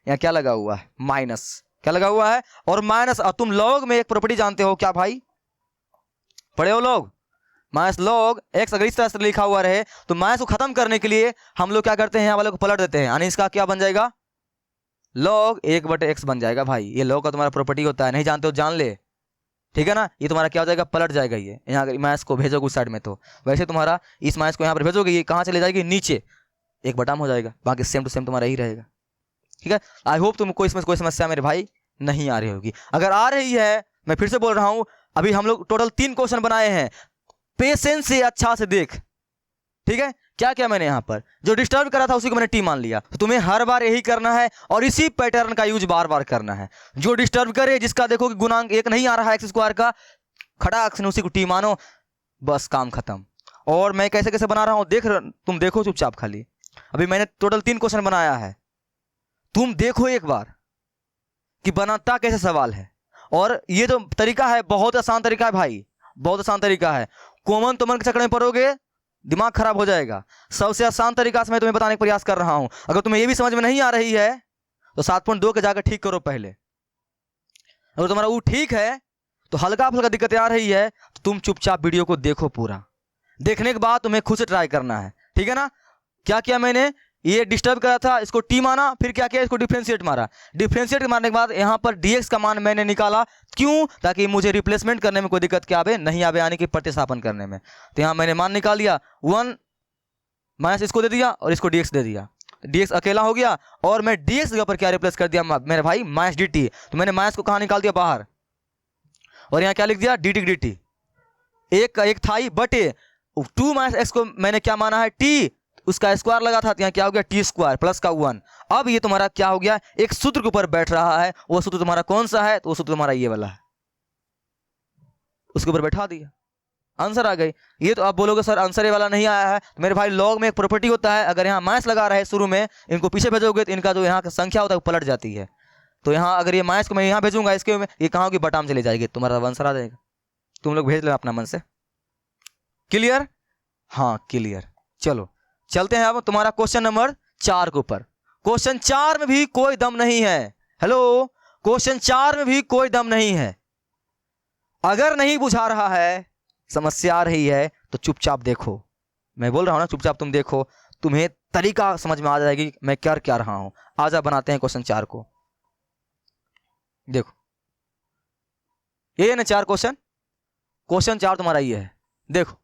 यहाँ क्या लगा हुआ है, माइनस, क्या लगा हुआ है, और माइनस। और तुम लॉग में एक प्रॉपर्टी जानते हो क्या भाई, पढ़े हो लोग, माइनस लॉग एक्स अगर इस तरह से लिखा हुआ रहे तो माइनस को खत्म करने के लिए हम लोग क्या करते हैं, यहाँ वाले को पलट देते हैं, यानी इसका क्या बन जाएगा, log 1/x बन जाएगा भाई। ये log का तुम्हारा प्रॉपर्टी होता है, नहीं जानते हो जान ले, ठीक है ना। ये तुम्हारा क्या हो जाएगा, पलट जाएगा, ये यहाँ अगर माइनस को भेजोगे उस साइड में, तो वैसे तुम्हारा इस माइनस को यहाँ पर भेजोगे, ये कहाँ चले जाएगी, नीचे 1/m हो जाएगा, बाकी सेम टू सेम तुम्हारा ही रहेगा, ठीक है। आई होप तुमको इसमें कोई समस्या मेरे भाई नहीं आ रही होगी। अगर आ रही है, मैं फिर से बोल रहा हूं, अभी हम लोग टोटल 3 क्वेश्चन बनाए हैं, पेशेंस से अच्छा से देख, ठीक है। क्या क्या मैंने यहाँ पर जो डिस्टर्ब करा था उसी को मैंने टी मान लिया, तो तुम्हें हर बार यही करना है और इसी पैटर्न का यूज बार बार करना है। जो डिस्टर्ब करे, जिसका देखो कि गुणांक 1 नहीं आ रहा है एक्स स्क्वायर का, खड़ा अक्सर उसी को टी मानो, बस काम खत्म। और मैं कैसे कैसे बना रहा हूँ तुम देखो चुपचाप खाली। अभी मैंने टोटल 3 क्वेश्चन बनाया है, तुम देखो एक बार कि बनाता कैसे सवाल है। और ये जो तरीका है बहुत आसान तरीका है भाई, बहुत आसान तरीका है। कॉमन तोमन के चक्कर में पड़ोगे दिमाग खराब हो जाएगा। सबसे आसान तरीका से मैं तुम्हें बताने का प्रयास कर रहा हूं। अगर तुम्हें ये भी समझ में नहीं आ रही है तो 7.2 के जाकर ठीक करो पहले। अगर तुम्हारा वो ठीक है तो हल्का फुल्का दिक्कत आ रही है तो तुम चुपचाप वीडियो को देखो, पूरा देखने के बाद तुम्हें खुद से ट्राई करना है, ठीक है ना। क्या किया मैंने, ये डिस्टर्ब करा था, इसको टी माना, फिर क्या किया, इसको डिफरेंशिएट मारा। डिफरेंशिएट मारने के बाद यहाँ पर dx का मान मैंने निकाला, क्यों, ताकि मुझे रिप्लेसमेंट करने में कोई दिक्कत क्या आवे नहीं आवे, यानी कि प्रतिस्थापन करने में। तो यहाँ मैंने मान निकाल दिया, 1 माइनस इसको दे दिया और इसको dx दे दिया, dx अकेला हो गया। और मैं dx के ऊपर क्या रिप्लेस कर दिया मेरे भाई, माइनस dt। तो मैंने माइनस को कहाँ निकाल दिया, बाहर, और यहाँ क्या लिख दिया, dt। एक का एक था ही, बटे 2 माइनस एक्स को मैंने क्या माना है, t, उसका स्क्वायर लगा था, यहाँ क्या हो गया, टी स्क्वायर प्लस का 1। अब ये तुम्हारा क्या हो गया, एक सूत्र के ऊपर बैठ रहा है। वो सूत्र तुम्हारा कौन सा है, तो वो सूत्र तुम्हारा ये वाला है, उसके ऊपर बैठा दिया। आंसर आ गई। ये तो आप बोलोगे सर आंसर ये वाला नहीं आया है, तो मेरे भाई लॉग में एक प्रॉपर्टी होता है, अगर यहाँ माइनस लगा रहे शुरू में, इनको पीछे भेजोगे तो इनका जो यहाँ की संख्या होता है वो पलट जाती है। तो यहाँ अगर ये माइनस को मैं यहाँ भेजूंगा, इसके में ये कहाँ होगी, बटाम चली जाएगी, तुम्हारा आंसर आ जाएगा। तुम लोग भेज लो अपना मन से। क्लियर? हाँ क्लियर। चलो चलते हैं अब तुम्हारा क्वेश्चन नंबर 4 के ऊपर। क्वेश्चन 4 में भी कोई दम नहीं है। हेलो, क्वेश्चन 4 में भी कोई दम नहीं है। अगर नहीं बुझा रहा है, समस्या आ रही है, तो चुपचाप देखो। मैं बोल रहा हूं ना, चुपचाप तुम देखो, तुम्हें तरीका समझ में आ जाएगी मैं कर क्या रहा हूं। आजा बनाते हैं क्वेश्चन 4 को। देखो ये है ना 4 क्वेश्चन। क्वेश्चन 4 तुम्हारा ये है। देखो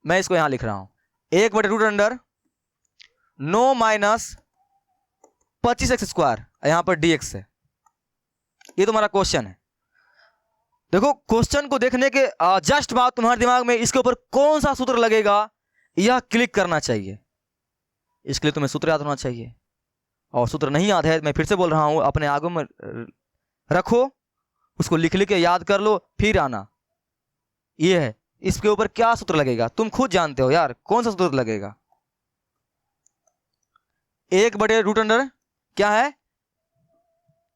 मैं इसको यहां लिख रहा हूं, 1/√अंडर 9 माइनस 25x², यहां पर dx है। ये तुम्हारा क्वेश्चन है। देखो क्वेश्चन को देखने के जस्ट बाद तुम्हारे दिमाग में इसके ऊपर कौन सा सूत्र लगेगा यह क्लिक करना चाहिए। इसके लिए तुम्हें सूत्र याद होना चाहिए, और सूत्र नहीं याद है मैं फिर से बोल रहा हूं, अपने आगे में रखो, उसको लिख लिख के याद कर लो, फिर आना। ये है, इसके ऊपर क्या सूत्र लगेगा तुम खुद जानते हो यार, कौन सा सूत्र लगेगा। 1/√अंडर क्या है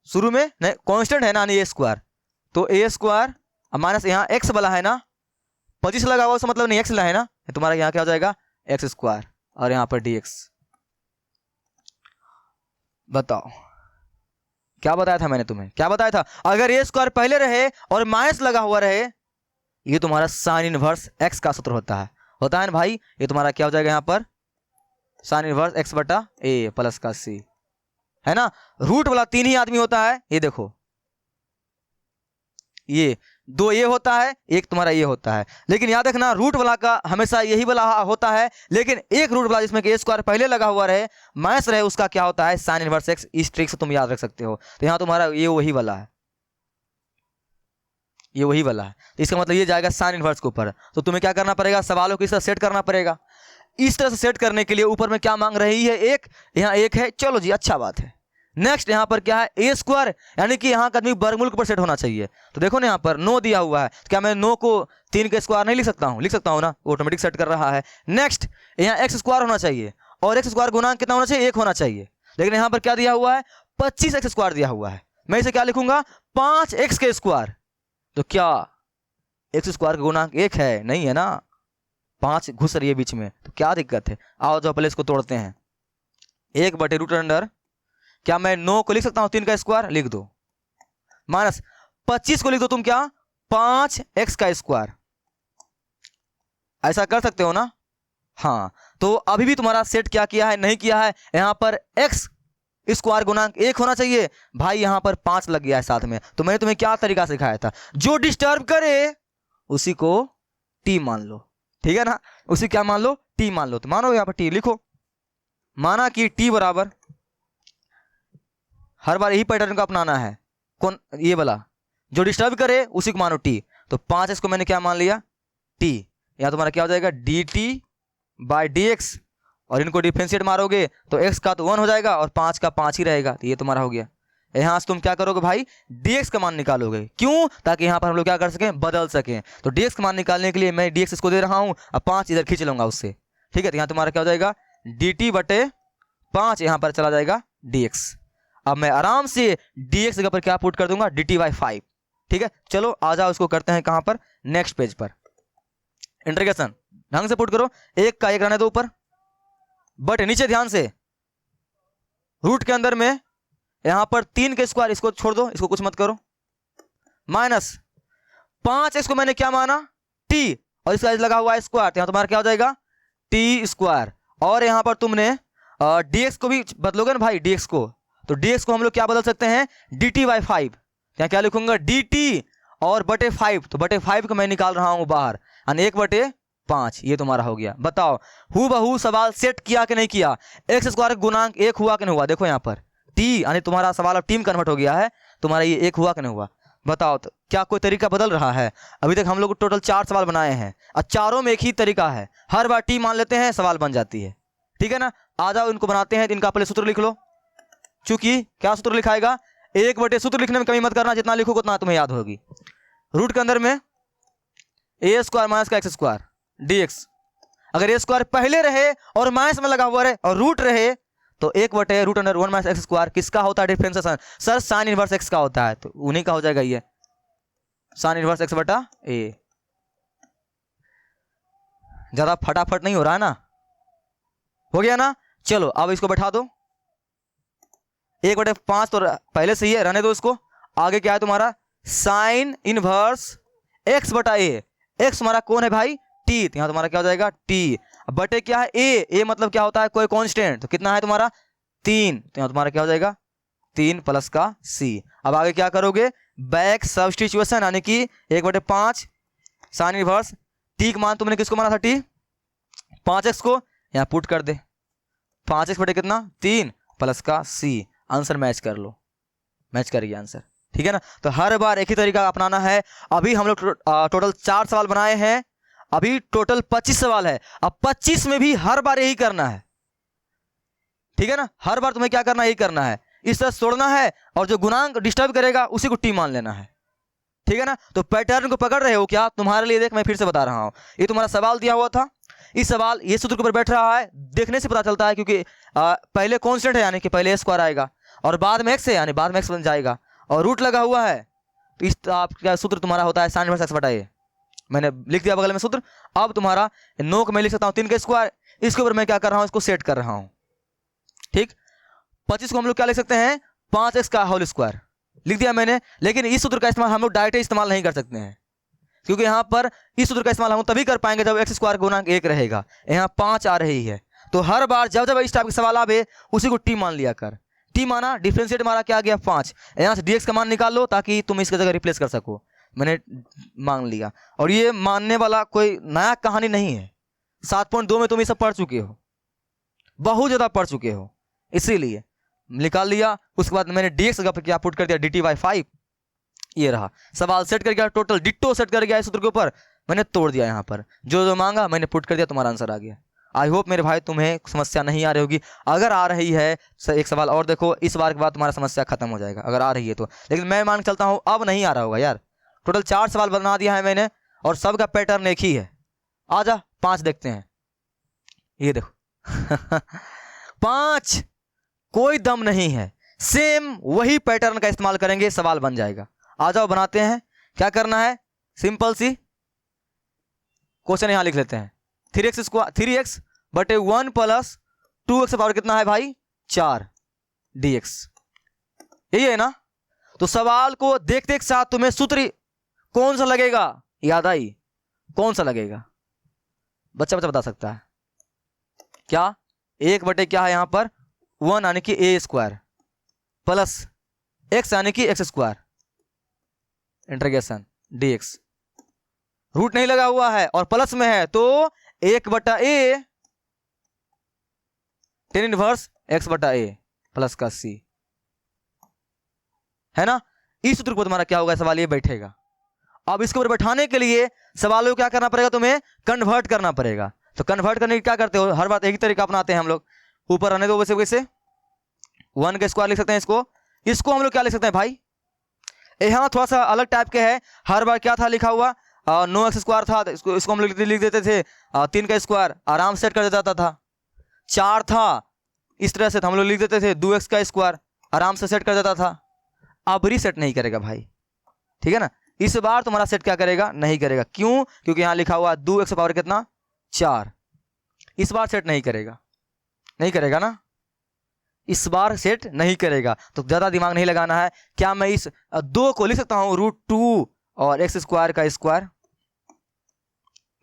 शुरू में, नहीं कांस्टेंट है ना, नहीं a², तो a² माइनस यहाँ x वाला है ना, 25 लगा हुआ, उसका मतलब नहीं x है ना, तुम्हारा यहाँ क्या हो जाएगा x², और यहाँ पर dx। बताओ क्या बताया था मैंने तुम्हें, क्या बताया था, अगर a² पहले रहे और माइनस लगा हुआ रहे, ये तुम्हारा साइन इनवर्स x का सूत्र होता है ना भाई। ये तुम्हारा क्या हो जाएगा यहाँ पर साइन इनवर्स x/a प्लस का c, है ना। रूट वाला 3 ही आदमी होता है, ये देखो, ये 2 ये होता है, एक तुम्हारा ये होता है, लेकिन याद रखना रूट वाला का हमेशा यही वाला होता है, लेकिन एक रूट वाला जिसमें कि a² पहले लगा हुआ रहे, माइनस रहे, उसका क्या होता है साइन इनवर्स x। इस ट्रिक से तुम याद रख सकते हो। तो यहाँ तुम्हारा ये वही वाला है, ये वही वाला है, तो इसका मतलब ये जाएगा साइन इनवर्स के ऊपर। तो तुम्हें क्या करना पड़ेगा, सवालों को इस तरह सेट करना पड़ेगा। इस तरह से सेट करने के लिए ऊपर में क्या मांग रही है, एक, यहाँ एक है, चलो जी अच्छा बात है। नेक्स्ट यहाँ पर क्या है a², यानी कि यहाँ का आदमी वर्गमूल के ऊपर सेट होना चाहिए। तो देखो ना यहाँ पर 9 दिया हुआ है, तो क्या मैं 9 को 3 का स्क्वायर नहीं लिख सकता हूँ, लिख सकता हूँ ना, ऑटोमेटिक सेट कर रहा है। नेक्स्ट यहाँ x² होना चाहिए, और x² गुणांक कितना होना चाहिए, 1 होना चाहिए, लेकिन यहाँ पर क्या दिया हुआ है 25x² दिया हुआ है। मैं इसे क्या लिखूंगा 5x²। तो क्या x² का गुणांक 1 है, नहीं है ना, 5 घुस रही है बीच में, तो क्या दिक्कत है। आओ जो पहले इसको तोड़ते हैं। 1/√अंडर क्या मैं 9 को लिख सकता हूं 3 का स्क्वायर, लिख दो, माइनस 25 को लिख दो तुम क्या 5x²। ऐसा कर सकते हो ना। हाँ, तो अभी भी तुम्हारा सेट क्या किया है, नहीं किया है। यहां पर x² गुणांक 1 होना चाहिए, भाई यहां पर 5 लग गया है साथ में। तो मैंने तुम्हें क्या तरीका सिखाया था, जो डिस्टर्ब करे उसी को t मान लो, ठीक है ना, उसी क्या मान लो t मान लो। तो मानो यहां पर t लिखो, माना कि t बराबर, हर बार यही पैटर्न को अपनाना है, कौन ये वाला, जो डिस्टर्ब करे उसी को मानो t। तो 5x को मैंने क्या मान लिया t, यहां तुम्हारा क्या हो जाएगा dt/dx, और इनको डिफरेंशिएट मारोगे तो x का तो 1 हो जाएगा और 5 का 5 ही रहेगा। तो ये तुम्हारा हो गया। यहां से तुम क्या करोगे भाई dx का मान निकालोगे, क्यों, ताकि यहां पर हम लोग क्या कर सकें, बदल सकें। तो dx का मान निकालने के लिए मैं dx इसको दे रहा हूं, अब 5 इधर खींच लूंगा उससे, ठीक है। तो यहां तुम्हारा क्या हो जाएगा dt/5, यहां पर चला जाएगा dx। अब मैं आराम से dx जगह पर क्या पुट कर दूंगा dt/5, ठीक है। चलो आ जाओ, उसको करते हैं कहां पर, नेक्स्ट पेज पर। इंटीग्रेशन ढंग से पुट करो, 1 का 1 रहने दो ऊपर, बट नीचे ध्यान से, रूट के अंदर में यहां पर 3 के स्क्वायर, इसको छोड़ दो, इसको कुछ मत करो, माइनस 5x को मैंने क्या माना t, और इसका लगा हुआ है स्क्वायर, यहां तुम्हारा क्या हो जाएगा t²। और यहां पर तुमने dx को भी बदलोगे ना भाई, dx को, तो dx को हम लोग क्या बदल सकते हैं dt/5। यहाँ क्या लिखूंगा dt और बटे 5, तो बटे 5 को मैं निकाल रहा हूं बाहर, यानी 1/5। ये तुम्हारा हो गया। बताओ हूबहू सवाल सेट किया कि नहीं किया, x² गुणांक 1 हुआ कि नहीं हुआ। देखो यहाँ पर t, यानी तुम्हारा सवाल अब टीम कन्वर्ट हो गया है, तुम्हारा ये 1 हुआ कि नहीं हुआ। बताओ तो क्या कोई तरीका बदल रहा है। अभी तक हम लोग टोटल 4 सवाल बनाए हैं, और चारों में एक ही तरीका है, हर बार t मान लेते हैं, सवाल बन जाती है, ठीक है ना। आ जाओ इनको बनाते हैं। इनका पहले सूत्र लिख लो, चूंकि क्या सूत्र लिखाएगा, 1 बटे सूत्र लिखने में कमी मत करना, जितना लिखोगे उतना तुम्हें याद होगी। रूट के अंदर में ए स्क्वायर माइनस का एक्स स्क्वायर dx। अगर ए स्क्वायर पहले रहे और माइनस में लगा हुआ रहे और रूट रहे तो 1/√1 माइनस एक्स स्क्वायर किसका होता है differentiation? Sir sine inverse x का होता है, तो उन्हीं का हो जाएगा ये साइन इनवर्स एक्स बटा ए। ज्यादा फटाफट नहीं हो रहा है ना, हो गया ना? चलो अब इसको बैठा दो, 1/5 तो पहले से ही है, रहने दो इसको। आगे क्या है तुम्हारा साइन इनवर्स एक्स बटा ए। एक्स तुम्हारा कौन है भाई? टी, तो यहां तुम्हारा क्या हो जाएगा टी बटे क्या है ए मतलब क्या होता है कोई कांस्टेंट, तो कितना है तुम्हारा 3, तो यहां तुम्हारा क्या हो जाएगा 3 प्लस का सी। अब आगे क्या करोगे बैक सब्स्टिट्यूशन, यानी कि 1/5 साइन इनवर्स टी का मान तुमने किसको माना था टी 5x को, यहाँ पुट कर दे 5x बटे कितना 3 प्लस का सी। आंसर मैच कर लो, मैच करिए आंसर, ठीक है ना? तो हर बार एक ही तरीका अपनाना है। अभी हम लोग टोटल 4 सवाल बनाए हैं, अभी टोटल 25 सवाल है। अब 25 में भी हर बार यही करना है, ठीक है ना? हर बार तुम्हें क्या करना है, यही करना है, इस तरह छोड़ना है और जो गुणांक डिस्टर्ब करेगा उसी को टी मान लेना है, ठीक है ना? तो पैटर्न को पकड़ रहे हो क्या? तुम्हारे लिए देख मैं फिर से बता रहा हूं, ये तुम्हारा सवाल दिया हुआ था, इस सवाल ये सूत्र के ऊपर बैठ रहा है, देखने से पता चलता है क्योंकि पहले कांस्टेंट है यानी कि पहले स्क्वायर आएगा और बाद में एक्स है यानी बाद में एक्स बन जाएगा और रूट लगा हुआ है, तो इस आपका सूत्र तुम्हारा होता है साइन इनवर्स एक्स बटा ए। मैंने लिख दिया बगल में सूत्र। अब तुम्हारा 9 को मैं लिख सकता हूँ 3 का स्क्वायर, इसके ऊपर मैं क्या कर रहा हूँ इसको सेट कर रहा हूँ, ठीक। 25 को हम लोग क्या लिख सकते हैं 5x का होल स्क्वायर लिख दिया मैंने, लेकिन इस सूत्र का इस्तेमाल हम लोग डायरेक्ट इस्तेमाल नहीं कर सकते हैं क्योंकि यहाँ पर इस सूत्र का इस्तेमाल हम तभी कर पाएंगे जब एक्स स्क्वायर गुणांक 1 रहेगा, यहाँ 5 आ रही है। तो हर बार जब जब इस टाइप के सवाल आवे उसी को टी मान लिया कर, टी माना डिफरेंशिएट मारा क्या आ गया 5, यहाँ से dx का मान निकाल लो ताकि तुम इसकी जगह रिप्लेस कर सको, मैंने मान लिया। और ये मानने वाला कोई नया कहानी नहीं है, 7.2 में तुम ये सब पढ़ चुके हो, बहुत ज्यादा पढ़ चुके हो, इसीलिए निकाल लिया। उसके बाद मैंने dx का क्या पुट कर दिया dt/5, ये रहा सवाल सेट कर गया, टोटल डिट्टो सेट कर गया इस सूत्र के ऊपर, मैंने तोड़ दिया यहाँ पर जो जो मांगा मैंने पुट कर दिया, तुम्हारा आंसर आ गया। आई होप मेरे भाई तुम्हें समस्या नहीं आ रही होगी, अगर आ रही है एक सवाल और देखो, इस बार के बाद तुम्हारा समस्या खत्म हो जाएगा अगर आ रही है तो, लेकिन मैं मान चलता हूँ अब नहीं आ रहा होगा यार। टोटल 4 सवाल बना दिया है मैंने और सबका पैटर्न एक ही है। आजा 5 देखते हैं, ये देखो 5 कोई दम नहीं है, सेम वही पैटर्न का इस्तेमाल करेंगे, सवाल बन जाएगा। आ जाओ बनाते हैं, क्या करना है सिंपल सी क्वेश्चन यहां लिख लेते हैं 3x बटे 1 प्लस 2x पावर कितना है भाई 4 dx, यही है ना? तो सवाल को देखते एक साथ तुम्हें सूत्र कौन सा लगेगा याद आई, कौन सा लगेगा बच्चा बता सकता है क्या? 1 बटे क्या है यहां पर 1 यानी कि ए स्क्वायर प्लस x यानी कि X square integration dx, root नहीं लगा हुआ है और प्लस में है तो 1 बटा ए टेन इनवर्स x बटा ए प्लस का c, है ना? इस सूत्र को तुम्हारा क्या होगा सवाल ये बैठेगा। अब इसके ऊपर बैठाने के लिए सवालों को क्या करना पड़ेगा तुम्हें कन्वर्ट करना पड़ेगा। तो कन्वर्ट करने की क्या करते हो, हर बात एक ही तरीका अपनाते हैं हम लोग, ऊपर रहने दो वैसे वैसे 1 का स्क्वायर लिख सकते हैं, इसको हम लोग क्या लिख सकते हैं भाई, यहाँ थोड़ा सा अलग टाइप के है। हर बार क्या था लिखा हुआ 9x स्क्वायर था, इसको हम लोग लिख देते थे 3 का स्क्वायर, आराम से सेट कर देता था। 4 था इस तरह से हम लोग लिख देते थे 2x का स्क्वायर, आराम से सेट कर देता था। अब रीसेट नहीं करेगा भाई, ठीक है ना? इस बार तुम्हारा सेट क्या करेगा नहीं करेगा, क्यों? क्योंकि यहाँ लिखा हुआ 2x पावर कितना 4, इस बार सेट नहीं करेगा, नहीं करेगा ना, इस बार सेट नहीं करेगा। तो ज्यादा दिमाग नहीं लगाना है। क्या मैं इस 2 को लिख सकता हूं √2 और x स्क्वायर का स्क्वायर?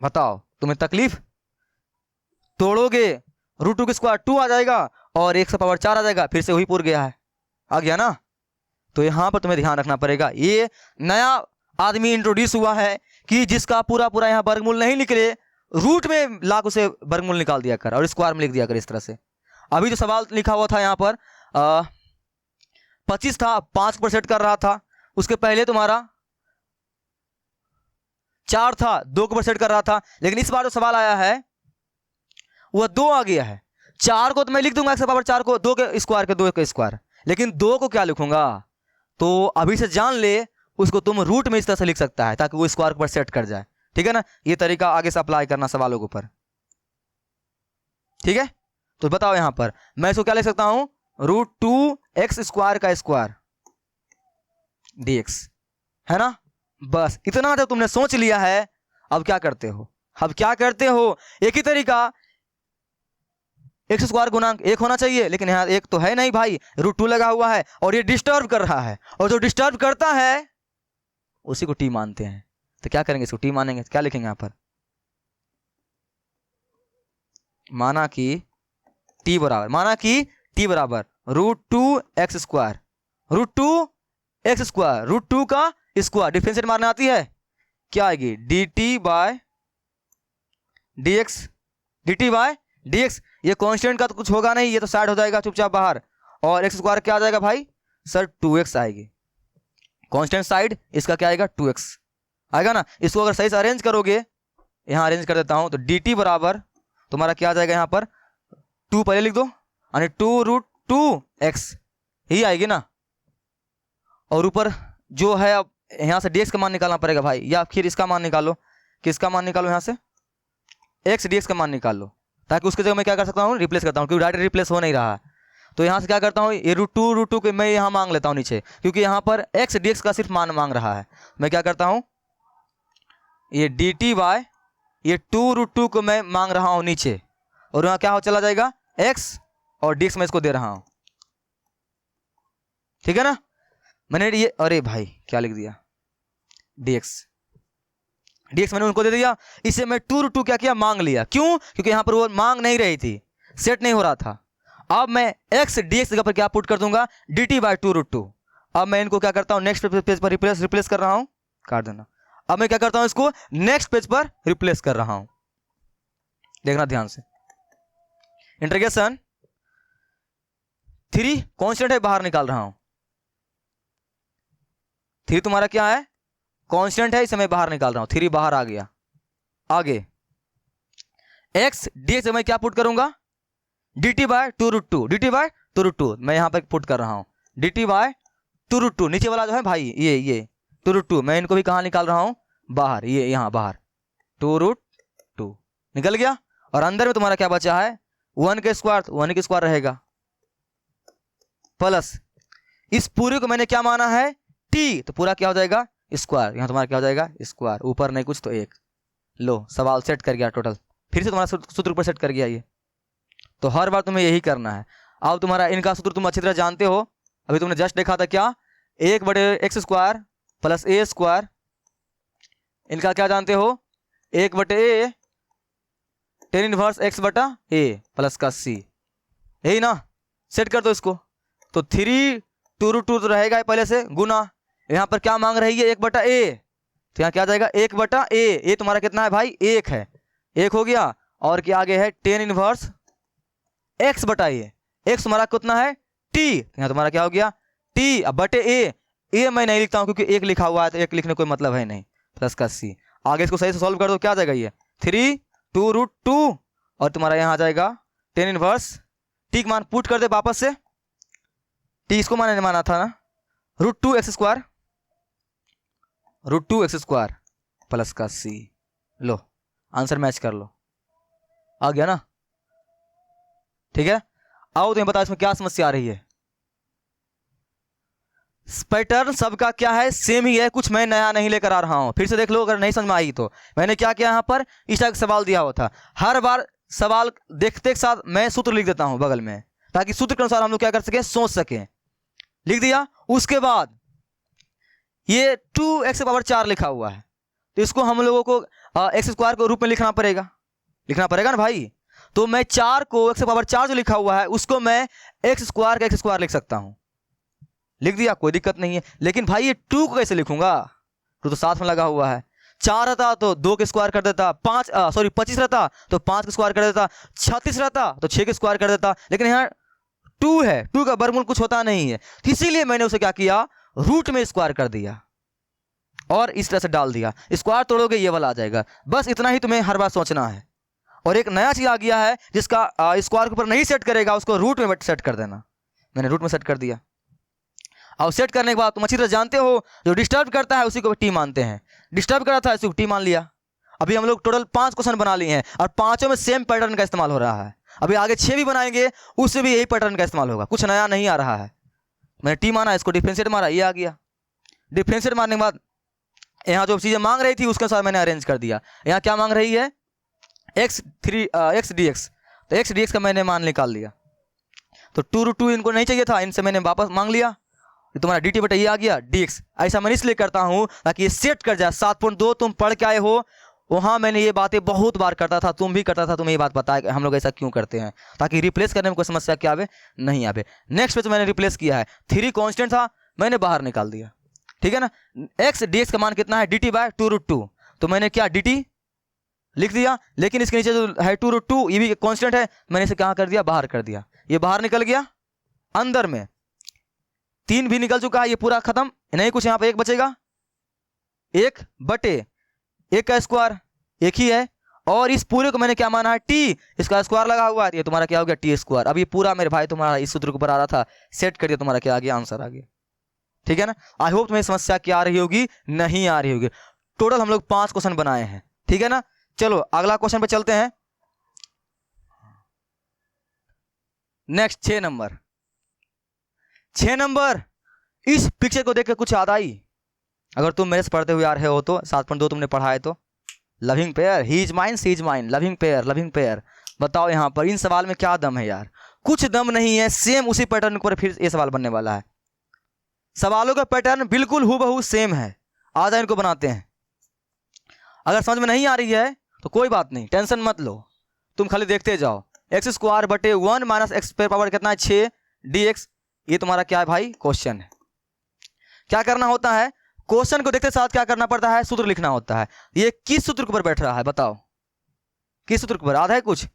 बताओ तुम्हें तकलीफ, तोड़ोगे √2 का स्क्वायर 2 आ जाएगा और x पावर 4 आ जाएगा, फिर से वही पूर गया है, आ गया ना? तो यहां पर तुम्हें ध्यान रखना पड़ेगा, ये नया आदमी इंट्रोड्यूस हुआ है कि जिसका पूरा पूरा यहाँ वर्गमूल नहीं निकले, रूट में लाख उसे वर्गमूल निकाल दिया कर और स्क्वायर में लिख दिया कर इस तरह से। अभी जो सवाल लिखा हुआ था यहाँ पर 25 था, 5 पर सेट कर रहा था, उसके पहले तुम्हारा 4 था, 2 पर सेट कर रहा था, लेकिन इस बार जो सवाल आया है वह 2 आ गया है। 4 को तो मैं लिख दूंगा x पावर 4 को 2 के स्क्वायर के 2 के स्क्वायर, लेकिन 2 को क्या लिखूंगा? तो अभी से जान ले, उसको तुम रूट में इस तरह से लिख सकता है ताकि वो स्क्वायर पर सेट कर जाए। ठीक है ना, ये तरीका आगे से अप्लाई करना सवालों के ऊपर, ठीक है। तो बताओ यहाँ पर मैं इसको क्या लिख सकता हूं, √2x² का स्क्वायर dx, है ना। बस इतना जब तुमने सोच लिया है, अब क्या करते हो, एक ही तरीका, x² गुणांक 1 होना चाहिए, लेकिन यहाँ 1 तो है नहीं भाई, √2 लगा हुआ है और ये डिस्टर्ब कर रहा है, और जो डिस्टर्ब करता है उसी को t मानते हैं। तो क्या करेंगे, इसको t मानेंगे, क्या लिखेंगे यहाँ पर, माना कि t बराबर √2x², √2 का स्क्वायर, डिफरेंशिएट मारने आती है, क्या आएगी, dt बाय dx। ये कांस्टेंट का तो कुछ होगा नहीं, ये तो साइड हो जाएगा चुपचाप बाहर, और x² क्या आ जाएगा भाई सर, 2x आएगी, कांस्टेंट साइड, इसका क्या आएगा 2x आएगा ना। इसको अगर सही से अरेंज करोगे, यहाँ अरेंज कर देता हूं, तो dt बराबर तुम्हारा क्या आ जाएगा, यहाँ पर 2 पहले लिख दो, यानी 2√2x ही आएगी ना, और ऊपर जो है अब यहाँ से dx का मान निकालना पड़ेगा भाई, या फिर इसका मान निकालो, किसका मान निकालो, यहाँ से x dx का मान निकाल लो, ताकि उसके जगह मैं क्या कर सकता हूँ, रिप्लेस करता हूँ, क्योंकि डायरेक्ट रिप्लेस हो नहीं रहा है। तो यहाँ से क्या करता हूँ, ये √2 के मैं यहाँ मांग लेता हूँ नीचे, क्योंकि यहाँ पर x dx का सिर्फ मान मांग रहा है। मैं क्या करता हूँ, ये dt बाय ये 2√2 को मैं मांग रहा हूँ नीचे, और यहाँ क्या हो चला जाएगा x, और dx मैं इसको दे रहा हूँ, ठीक है ना। मैंने ये, अरे भाई क्या लिख दिया, dx मैंने उनको दे दिया, इसे मैं 2√2 क्या किया, मांग लिया, क्यों, क्योंकि यहाँ पर वो मांग नहीं रही थी, सेट नहीं हो रहा था। अब मैं x dx जगह पर क्या पुट कर दूंगा, dt बाय 2√2। अब मैं इनको क्या करता हूँ, नेक्स्ट पेज पर रिप्लेस कर रहा हूँ, काट देना। अब मैं क्या करता हूँ, इसको नेक्स्ट पेज पर रिप्लेस कर रहा हूँ, देखना ध्यान से, इंटीग्रेशन 3 कांस्टेंट है, बाहर निकाल रहा हूं, 3 तुम्हारा क्या है, कांस्टेंट है, इसे मैं बाहर निकाल रहा हूं, 3 बाहर आ गया। आगे x dx मैं क्या पुट करूंगा, dt बाय 2√2 मैं यहां पर पुट कर रहा हूं, dt बाय 2√2, नीचे वाला जो है भाई ये 2√2, मैं इनको भी कहां निकाल रहा हूं, बाहर, ये यहां बाहर 2√2 निकल गया, और अंदर में तुम्हारा क्या बचा है, 1 के स्क्वायर, तो 1 के स्क्वायर रहेगा, प्लस इस पूरे को मैंने क्या माना है, t, तो पूरा क्या हो जाएगा स्क्वायर, यहां तुम्हारा क्या हो जाएगा स्क्वायर, ऊपर नहीं कुछ तो 1। लो सवाल सेट कर गया टोटल, फिर से तुम्हारा सूत्र ऊपर सेट कर गया ये। तो हर बार तुम्हें यही करना है। अब तुम्हारा इनका सूत्र तुम अच्छी तरह जानते हो, अभी तुमने जस्ट देखा था क्या, 1/x² प्लस a², इनका क्या जानते हो, 1/a tan inverse x/a plus का c, यही ना, सेट कर दो इसको। तो 3 2√2 तो रहेगा पहले से, गुना यहाँ पर क्या मांग रही है, 1/a, तो यहाँ क्या आ जाएगा 1/a, ये तुम्हारा कितना है भाई 1 है, 1 हो गया, और क्या आगे है tan इनवर्स x/a, x तुम्हारा कितना है t, यहाँ तुम्हारा क्या हो गया t, अब बटे a मैं नहीं लिखता हूँ क्योंकि 1 लिखा हुआ है, तो 1 लिखने कोई मतलब है नहीं, प्लस का c। आगे इसको सही से सॉल्व कर दो, क्या आ जाएगा ये 3 2√2, और तुम्हारा यहाँ आ जाएगा tan इनवर्स, t का मान पुट कर दे वापस से, t इसको माना था ना, √2x² प्लस का c। लो आंसर मैच कर लो, आ गया ना, ठीक है। आओ तुम्हें बताओ इसमें क्या समस्या आ रही है। पैटर्न सबका क्या है, सेम ही है, कुछ मैं नया नहीं लेकर आ रहा हूं, फिर से देख लो अगर नहीं समझ में आई तो। मैंने क्या किया, यहाँ पर इस टाइप का सवाल दिया हुआ था, हर बार सवाल देखते के साथ मैं सूत्र लिख देता हूं बगल में, ताकि सूत्र के अनुसार हम लोग क्या कर सकें, सोच सकें। लिख दिया, उसके बाद ये 2x⁴ लिखा हुआ है, तो इसको हम लोगों को x² के रूप में लिखना पड़ेगा ना भाई। तो मैं 4 को x⁴ जो लिखा हुआ है उसको मैं x² का x² लिख सकता हूं, लिख दिया, कोई दिक्कत नहीं है। लेकिन भाई ये 2 को कैसे लिखूंगा, 2 तो साथ में लगा हुआ है, 4 रहता तो 2 के स्क्वायर कर देता, 25 रहता तो 5 के स्क्वायर कर देता, 36 रहता तो 6 के स्क्वायर कर देता, लेकिन यहाँ 2 है, 2 का वर्गमूल कुछ होता नहीं है, तो इसीलिए मैंने उसे क्या किया, रूट में स्क्वायर कर दिया और इस तरह से डाल दिया। स्क्वायर तोड़ोगे ये वाला आ जाएगा, बस इतना ही तुम्हें हर बार सोचना है। और एक नया चीज आ गया है जिसका स्क्वायर के ऊपर नहीं सेट करेगा, उसको रूट में सेट कर देना, मैंने रूट में सेट कर दिया। और सेट करने के बाद तुम अच्छी तरह जानते हो, जो डिस्टर्ब करता है उसी को टी मानते हैं, डिस्टर्ब कर रहा था इसी को टी मान लिया। अभी हम लोग टोटल 5 क्वेश्चन बना लिए हैं और पांचों में सेम पैटर्न का इस्तेमाल हो रहा है। अभी आगे 6 भी बनाएंगे, उससे भी यही पैटर्न का इस्तेमाल होगा, कुछ नया नहीं आ रहा है। मैंने टी माना, इसको डिफरेंशिएट मारा, ये आ गया। डिफरेंशिएट मारने के बाद यहाँ जो चीज़ें मांग रही थी उसके साथ मैंने अरेंज कर दिया। यहाँ क्या मांग रही है, एक्स डी एक्स, तो एक्स डी एक्स का मैंने मान निकाल लिया। तो 2√2 इनको नहीं चाहिए था, इनसे मैंने वापस मांग लिया। तो तुम्हारा डी टी बटा ये आ गया डी एक्स। ऐसा मैं इसलिए करता हूँ ताकि ये सेट कर जाए। 7.2 तुम पढ़ के आए हो, वहाँ मैंने ये बातें बहुत बार करता था, तुम भी करता था, तुम्हें ये बात पता है कि हम लोग ऐसा क्यों करते हैं, ताकि रिप्लेस करने में कोई समस्या क्या आवे, नहीं आवे। नेक्स्ट पे तो मैंने रिप्लेस किया है, 3 कांस्टेंट था, मैंने बाहर निकाल दिया, ठीक है ना। एक्स डी एक्स का मान कितना है, डी टी बाय 2√2, तो मैंने क्या डी टी लिख दिया। लेकिन इसके नीचे जो है 2√2 ये भी कांस्टेंट है, मैंने इसे कहाँ कर दिया, बाहर कर दिया। ये बाहर निकल गया, अंदर में 3 भी निकल चुका है, ये पूरा खत्म नहीं, कुछ यहाँ पे 1 बचेगा। 1/1 का स्क्वायर 1 ही है, और इस पूरे को मैंने क्या माना है, टी, इसका स्क्वायर लगा हुआ है, ये तुम्हारा क्या हो गया, टी स्क्वायर। अब ये पूरा मेरे भाई तुम्हारा इस सूत्र के ऊपर आ रहा था, सेट कर दिया, तुम्हारा क्या आ गया, आंसर आ गया, ठीक है ना। आई होप तुम्हें समस्या क्या आ रही होगी, नहीं आ रही होगी। टोटल हम लोग 5 क्वेश्चन बनाए हैं, ठीक है ना। चलो अगला क्वेश्चन पे चलते हैं। Next 6 number. 6 नंबर, इस पिक्चर को देख के कुछ याद आई, अगर तुम मेरे से पढ़ते हुए आ रहे हो तो 7.2 तुमने पढ़ा है तो। Loving pair, he is mine she is mine, loving pair, loving pair. बताओ यहाँ पर इन सवाल में क्या दम है यार, कुछ दम नहीं है। सेम उसी पैटर्न पर फिर ये सवाल बनने वाला है, सवालों का पैटर्न बिल्कुल हूबहू सेम है। आ जाए इनको बनाते हैं। अगर समझ में नहीं आ रही है तो कोई बात नहीं, टेंशन मत लो, तुम खाली देखते जाओ। एक्स स्क्वायर बटे 1 माइनस एक्स पे पावर कितना है, 6 डी एक्स। ये तुम्हारा क्या है भाई, क्वेश्चन है। क्या करना होता है, क्वेश्चन को देखते साथ क्या करना पड़ता है, सूत्र लिखना होता है। ये किस सूत्र के ऊपर बैठ रहा है, बताओ किस सूत्र के ऊपर, आधा है कुछ,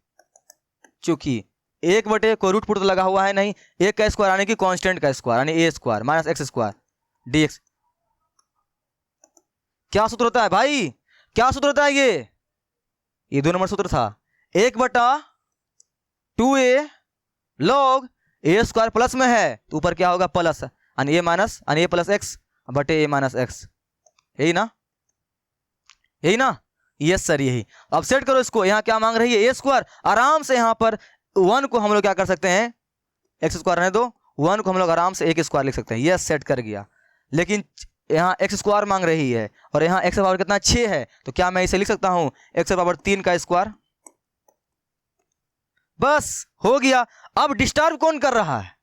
चूंकि 1 बटे कोई रूट पुट तो लगा हुआ है नहीं, 1 का स्क्वायर यानी कि कांस्टेंट का स्क्वायर यानी a square minus x square D x. क्या सूत्र होता है भाई, क्या सूत्र होता है, ये 2 नंबर सूत्र था। 1/2a log ए स्क्वायर प्लस में है तो ऊपर क्या होगा, प्लस, यानी ए माइनस यानी ए प्लस एक्स बटे ए माइनस एक्स, यही ना, यही ना, यस सर यही। अब सेट करो इसको, यहाँ क्या मांग रही है, ए स्क्वायर। आराम से यहाँ पर 1 को हम लोग क्या कर सकते हैं, एक्स स्क्वायर रहने दो, 1 को हम लोग आराम से 1 स्क्वायर लिख सकते हैं, यस सेट कर गया। लेकिन यहाँ एक्स स्क्वायर मांग रही है और यहाँ एक्स पावर कितना 6 है, तो क्या मैं इसे लिख सकता हूँ एक्स पावर 3 का स्क्वायर, बस हो गया। अब डिस्टर्ब कौन कर रहा है,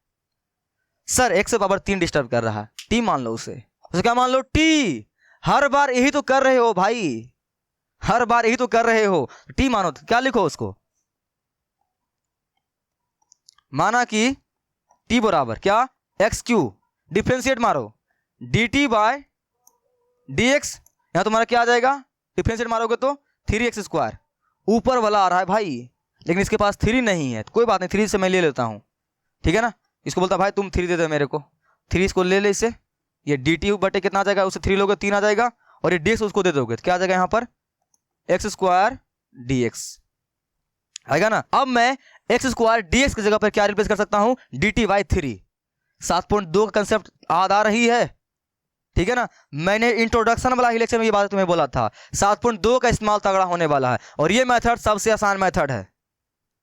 सर एक्स पावर 3 डिस्टर्ब कर रहा है, टी मान लो उसे क्या मान लो, टी। हर बार यही तो कर रहे हो भाई, हर बार यही तो कर रहे हो, टी मानो। तो क्या लिखो उसको, माना कि टी बराबर क्या, एक्स क्यू, डिफरेंशिएट मारो D T by D X. यहां तुम्हारा क्या आ जाएगा, डिफरेंशिएट मारोगे तो 3x स्क्वायर, ऊपर वाला आ रहा है भाई, लेकिन इसके पास 3 नहीं है तो कोई बात नहीं, 3 से मैं ले लेता हूं, ठीक है ना। इसको बोलता भाई तुम 3 दे दो मेरे को, 3 इसको ले ले इससे, ये डी टी बटे कितना आ जाएगा, उससे 3 लोगे 3 आ जाएगा, और ये डी एक्स उसको दे दोगे तो क्या आ जाएगा यहाँ पर, एक्स स्क्वायर डी एक्स आएगा ना। अब मैं एक्स स्क्वायर डी एक्स की जगह पर क्या रिप्लेस कर सकता हूँ, डी टी बाई 3। 7.2 का कंसेप्ट याद आ रही है, ठीक है ना। मैंने इंट्रोडक्शन वाला ही लेक्चर में ये बात तुम्हें बोला था, 7.2 का इस्तेमाल तगड़ा होने वाला है, और ये मेथड सबसे आसान मेथड है,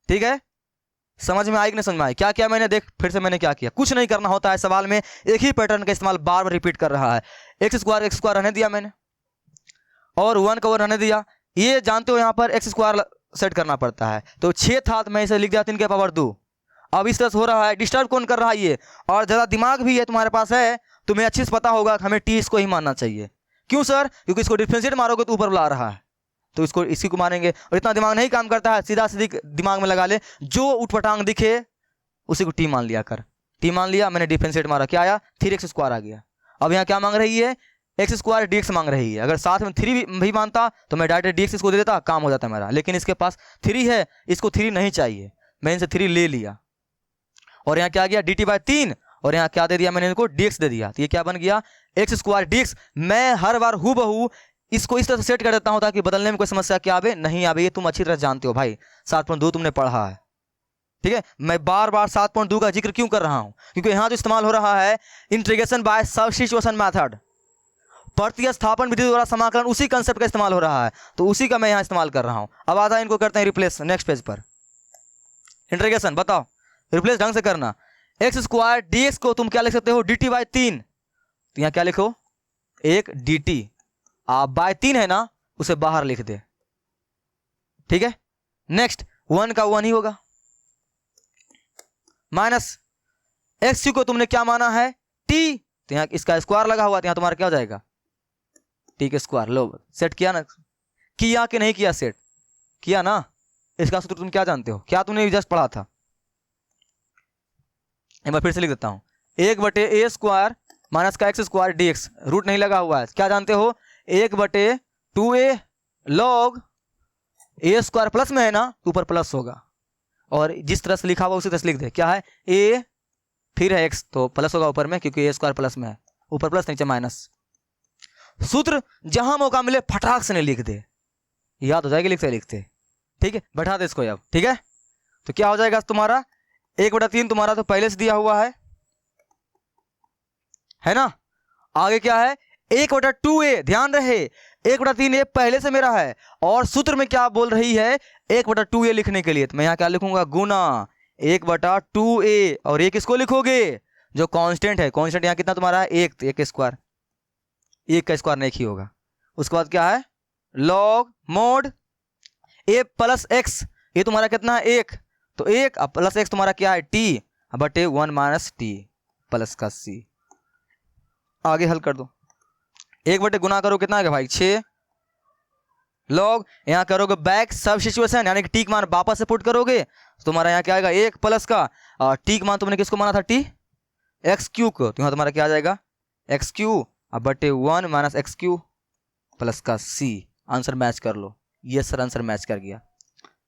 ठीक है। समझ में आई कि नहीं समझ में आई, क्या क्या मैंने देख, फिर से मैंने क्या किया, कुछ नहीं करना होता है सवाल में, एक ही पैटर्न का इस्तेमाल बार बार रिपीट कर रहा है। एक्स स्क्वायर रहने दिया मैंने, और 1 का 1 रहने दिया। ये जानते हो यहाँ पर एक्स स्क्वायर सेट करना पड़ता है, तो 6 था तो मैं इसे लिख दिया 3 के पावर 2। अब इस तरह से हो रहा है, डिस्टर्ब कौन कर रहा है ये, और ज़्यादा दिमाग भी है तुम्हारे पास है, तुम्हें अच्छे से पता होगा कि हमें टी इसको ही मानना चाहिए। क्यों सर, क्योंकि इसको डिफरेंशिएट मारोगे तो ऊपर बुला रहा है, तो इसको इसी को मानेंगे। और इतना दिमाग नहीं काम करता है, सीधा सीधी दिमाग में लगा ले, जो उठपटांग दिखे उसी को टी मान लिया कर। टी मान लिया, मैंने डिफरेंशिएट मारा, क्या आया 3x स्क्वायर आ गया। अब यहाँ क्या मांग रही है, एक्स स्क्वायर डी एक्स मांग रही है। अगर साथ में 3 भी मानता तो मैं डायरेक्ट डी एक्स इसको दे देता, काम हो जाता मेरा, लेकिन इसके पास 3 है, इसको 3 नहीं चाहिए, मैं इनसे 3 ले लिया। और यहाँ क्या गया, डी टी बाई 3, और यहाँ क्या दे दिया मैंने इनको, डी एक्स दे दिया, तो ये क्या बन गया, एक्स स्क्वायर डी एक्स। मैं हर बार हूबहू इसको इस तरह से सेट कर देता हूँ ताकि बदलने में कोई समस्या क्या आवे नहीं आवे, ये तुम अच्छी तरह जानते हो भाई, 7.2 तुमने पढ़ा है, ठीक है। मैं बार बार 7.2 का जिक्र क्यों कर रहा हूँ, क्योंकि यहाँ जो इस्तेमाल हो रहा है इंटीग्रेशन बाय सब्स्टिट्यूशन मेथड। प्रतिस्थापन विधि द्वारा समाकलन, उसी कंसेप्ट का इस्तेमाल हो रहा है, तो उसी का मैं यहाँ इस्तेमाल कर रहा हूँ। अब आता है, इनको करते हैं रिप्लेस। नेक्स्ट पेज पर इंटीग्रेशन बताओ, रिप्लेस ढंग से करना। एक्स स्क्वायर डी एक्स को तुम क्या लिख सकते हो, डी टी बाई 3, तो यहाँ क्या लिखो, एक डी टी, आप बाय 3 है ना, उसे बाहर लिख दे, ठीक है। नेक्स्ट 1 का 1 ही होगा, माइनस एक्स क्यू को तुमने क्या माना है, टी, तो यहाँ इसका स्क्वायर लगा हुआ, तो यहाँ तुम्हारा क्या हो जाएगा, टी के स्क्वायर। लो सेट किया ना, किया कि नहीं किया, सेट किया ना। इसका सूत्र तुम क्या जानते हो, क्या तुमने जस्ट पढ़ा था, एक बार फिर से लिख देता हूं, 1/a² माइनस का X square D X, root नहीं लगा हुआ है, क्या जानते हो, 1/2a log a² प्लस में है ना, ऊपर प्लस होगा, और जिस तरह से लिखा हुआ उसी तरह से लिख दे, क्या है a फिर है x, तो प्लस होगा ऊपर में, क्योंकि a² प्लस में है, ऊपर प्लस नीचे माइनस। सूत्र जहां मौका मिले फटाक से नहीं लिख दे, याद हो जाएगी लिखते लिखते, ठीक है। बैठा दे इसको अब, ठीक है। तो क्या हो जाएगा तुम्हारा, 1/3 तुम्हारा तो पहले से दिया हुआ है ना। आगे क्या है, 1/2a, ध्यान रहे 1/3 a पहले से मेरा है, और सूत्र में क्या बोल रही है, 1/2a लिखने के लिए, तो मैं यहाँ क्या लिखूंगा, गुना 1/2a, और एक किसको लिखोगे, जो कांस्टेंट है, कांस्टेंट यहाँ कितना तुम्हारा है, 1, तो 1 स्क्वायर, 1 का स्क्वायर नहीं ही होगा। उसके बाद क्या है, log mode a plus x, ये तुम्हारा कितना है 1, तो 1 प्लस x तुम्हारा क्या है t बटे 1 माइनस टी प्लस का c। आगे हल कर दो, 1 बटे गुना करो कितना है भाई 6, log यहाँ करोगे बैक सब सिचुएशन, यानी कि टी का मान वापस से पुट करोगे, तो तुम्हारा यहाँ क्या आएगा 1 प्लस का, और टी का मान तुमने किसको माना था, टी एक्स क्यू को, तो यहाँ तुम्हारा क्या आ जाएगा एक्स क्यू बटे 1 माइनस एक्स क्यू प्लस का c। आंसर मैच कर लो, ये सर आंसर मैच कर गया,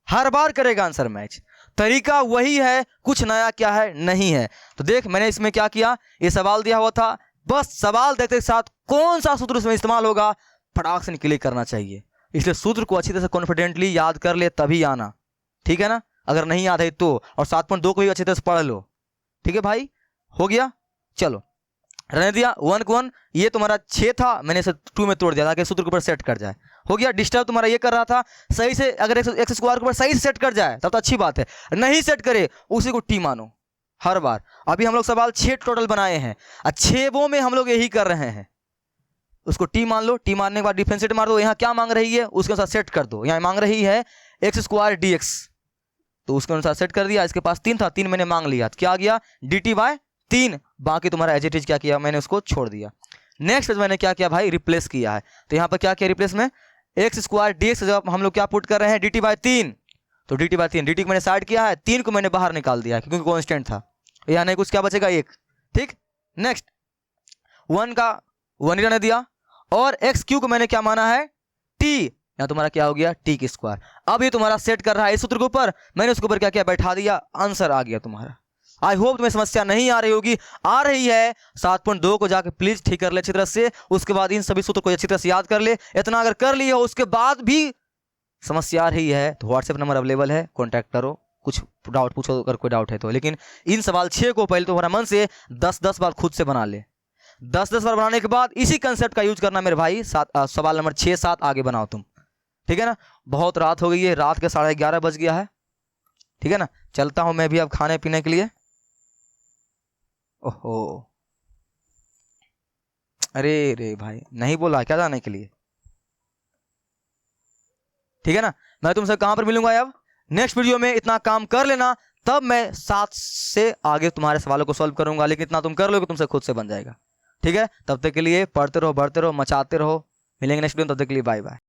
हर बार करेगा आंसर मैच, तरीका वही है, कुछ नया क्या है नहीं है। तो देख मैंने इसमें क्या किया, ये सवाल दिया हुआ था, बस सवाल देखते साथ कौन सा सूत्र इसमें इस्तेमाल होगा फटाक से क्लिक करना चाहिए, इसलिए सूत्र को अच्छी तरह से कॉन्फिडेंटली याद कर ले तभी आना, ठीक है ना। अगर नहीं याद है तो, और 7.2 को भी अच्छी तरह से पढ़ लो, ठीक है भाई, हो गया। चलो रहने दिया, 1 को 1, ये तुम्हारा 6 था, मैंने इसे 2 में तोड़ दिया ताकि सूत्र के ऊपर सेट कर जाए, हो गया। डिस्टर्ब तुम्हारा ये कर रहा था, सही से अगर एक्स स्क्वायर के ऊपर सही से सेट कर जाए तब तो अच्छी बात है, नहीं सेट करे उसी को टी मानो हर बार। अभी हम लोग सवाल 6 टोटल बनाए हैं, 6 में हम लोग यही कर रहे हैं, उसको टी मान लो, टी मानने के बाद डिफरेंशिएट मार दो, यहाँ क्या मांग रही है उसके अनुसार सेट कर दो, यहाँ मांग रही है एक्स स्क्वायर डी एक्स, तो उसके अनुसार सेट कर दिया। इसके पास 3 था, 3 मैंने मांग लिया, क्या आ गया डी टी बाय 3, बाकी तुम्हारा एज इट इज क्या किया मैंने उसको छोड़ दिया। नेक्स्ट मैंने क्या किया भाई, रिप्लेस किया है, तो यहाँ पर क्या किया रिप्लेस में, एक्स स्क्वायर डी एक्स जब हम लोग क्या पुट कर रहे हैं डी टी बाय 3, तो D T by 3, D T को मैंने साइड किया है, 3 को मैंने बाहर निकाल दिया क्योंकि कॉन्स्टेंट था, यहाँ नहीं कुछ क्या बचेगा 1, ठीक। नेक्स्ट 1 का 1 रहने दिया, और एक्स क्यू को मैंने क्या माना है टी, यहाँ तुम्हारा क्या हो गया टी की स्क्वायर। अब ये तुम्हारा सेट कर रहा है इस सूत्र के ऊपर, मैंने उसके ऊपर क्या किया बैठा दिया, आंसर आ गया तुम्हारा। आई होप तुम्हें समस्या नहीं आ रही होगी, आ रही है 7.2 को जाकर प्लीज ठीक कर ले अच्छी तरह से, उसके बाद इन सभी सूत्र को अच्छी तरह से याद कर ले। इतना अगर कर लिए हो उसके बाद भी समस्या आ रही है तो व्हाट्सएप नंबर अवेलेबल है, कॉन्टैक्ट करो, कुछ डाउट पूछो अगर कोई डाउट है तो। लेकिन इन सवाल 6 को पहले तुम्हारा मन से 10-10 बार खुद से बना ले, 10-10 बार बनाने के बाद इसी कंसेप्ट का यूज करना मेरे भाई। सवाल नंबर 6-7 आगे बनाओ तुम, ठीक है ना। बहुत रात हो गई है, रात के 11:30 बज गया है, ठीक है ना। चलता हूं मैं भी अब खाने पीने के लिए। ओहो अरे रे भाई नहीं बोला क्या जाने के लिए, ठीक है ना। मैं तुमसे कहां पर मिलूंगा अब नेक्स्ट वीडियो में, इतना काम कर लेना तब मैं 7 से आगे तुम्हारे सवालों को सॉल्व करूंगा। लेकिन इतना तुम कर लोगे तुमसे खुद से बन जाएगा, ठीक है। तब तक के लिए पढ़ते रहो, बढ़ते रहो, मचाते रहो। मिलेंगे नेक्स्ट वीडियो, तब तक के लिए बाय बाय।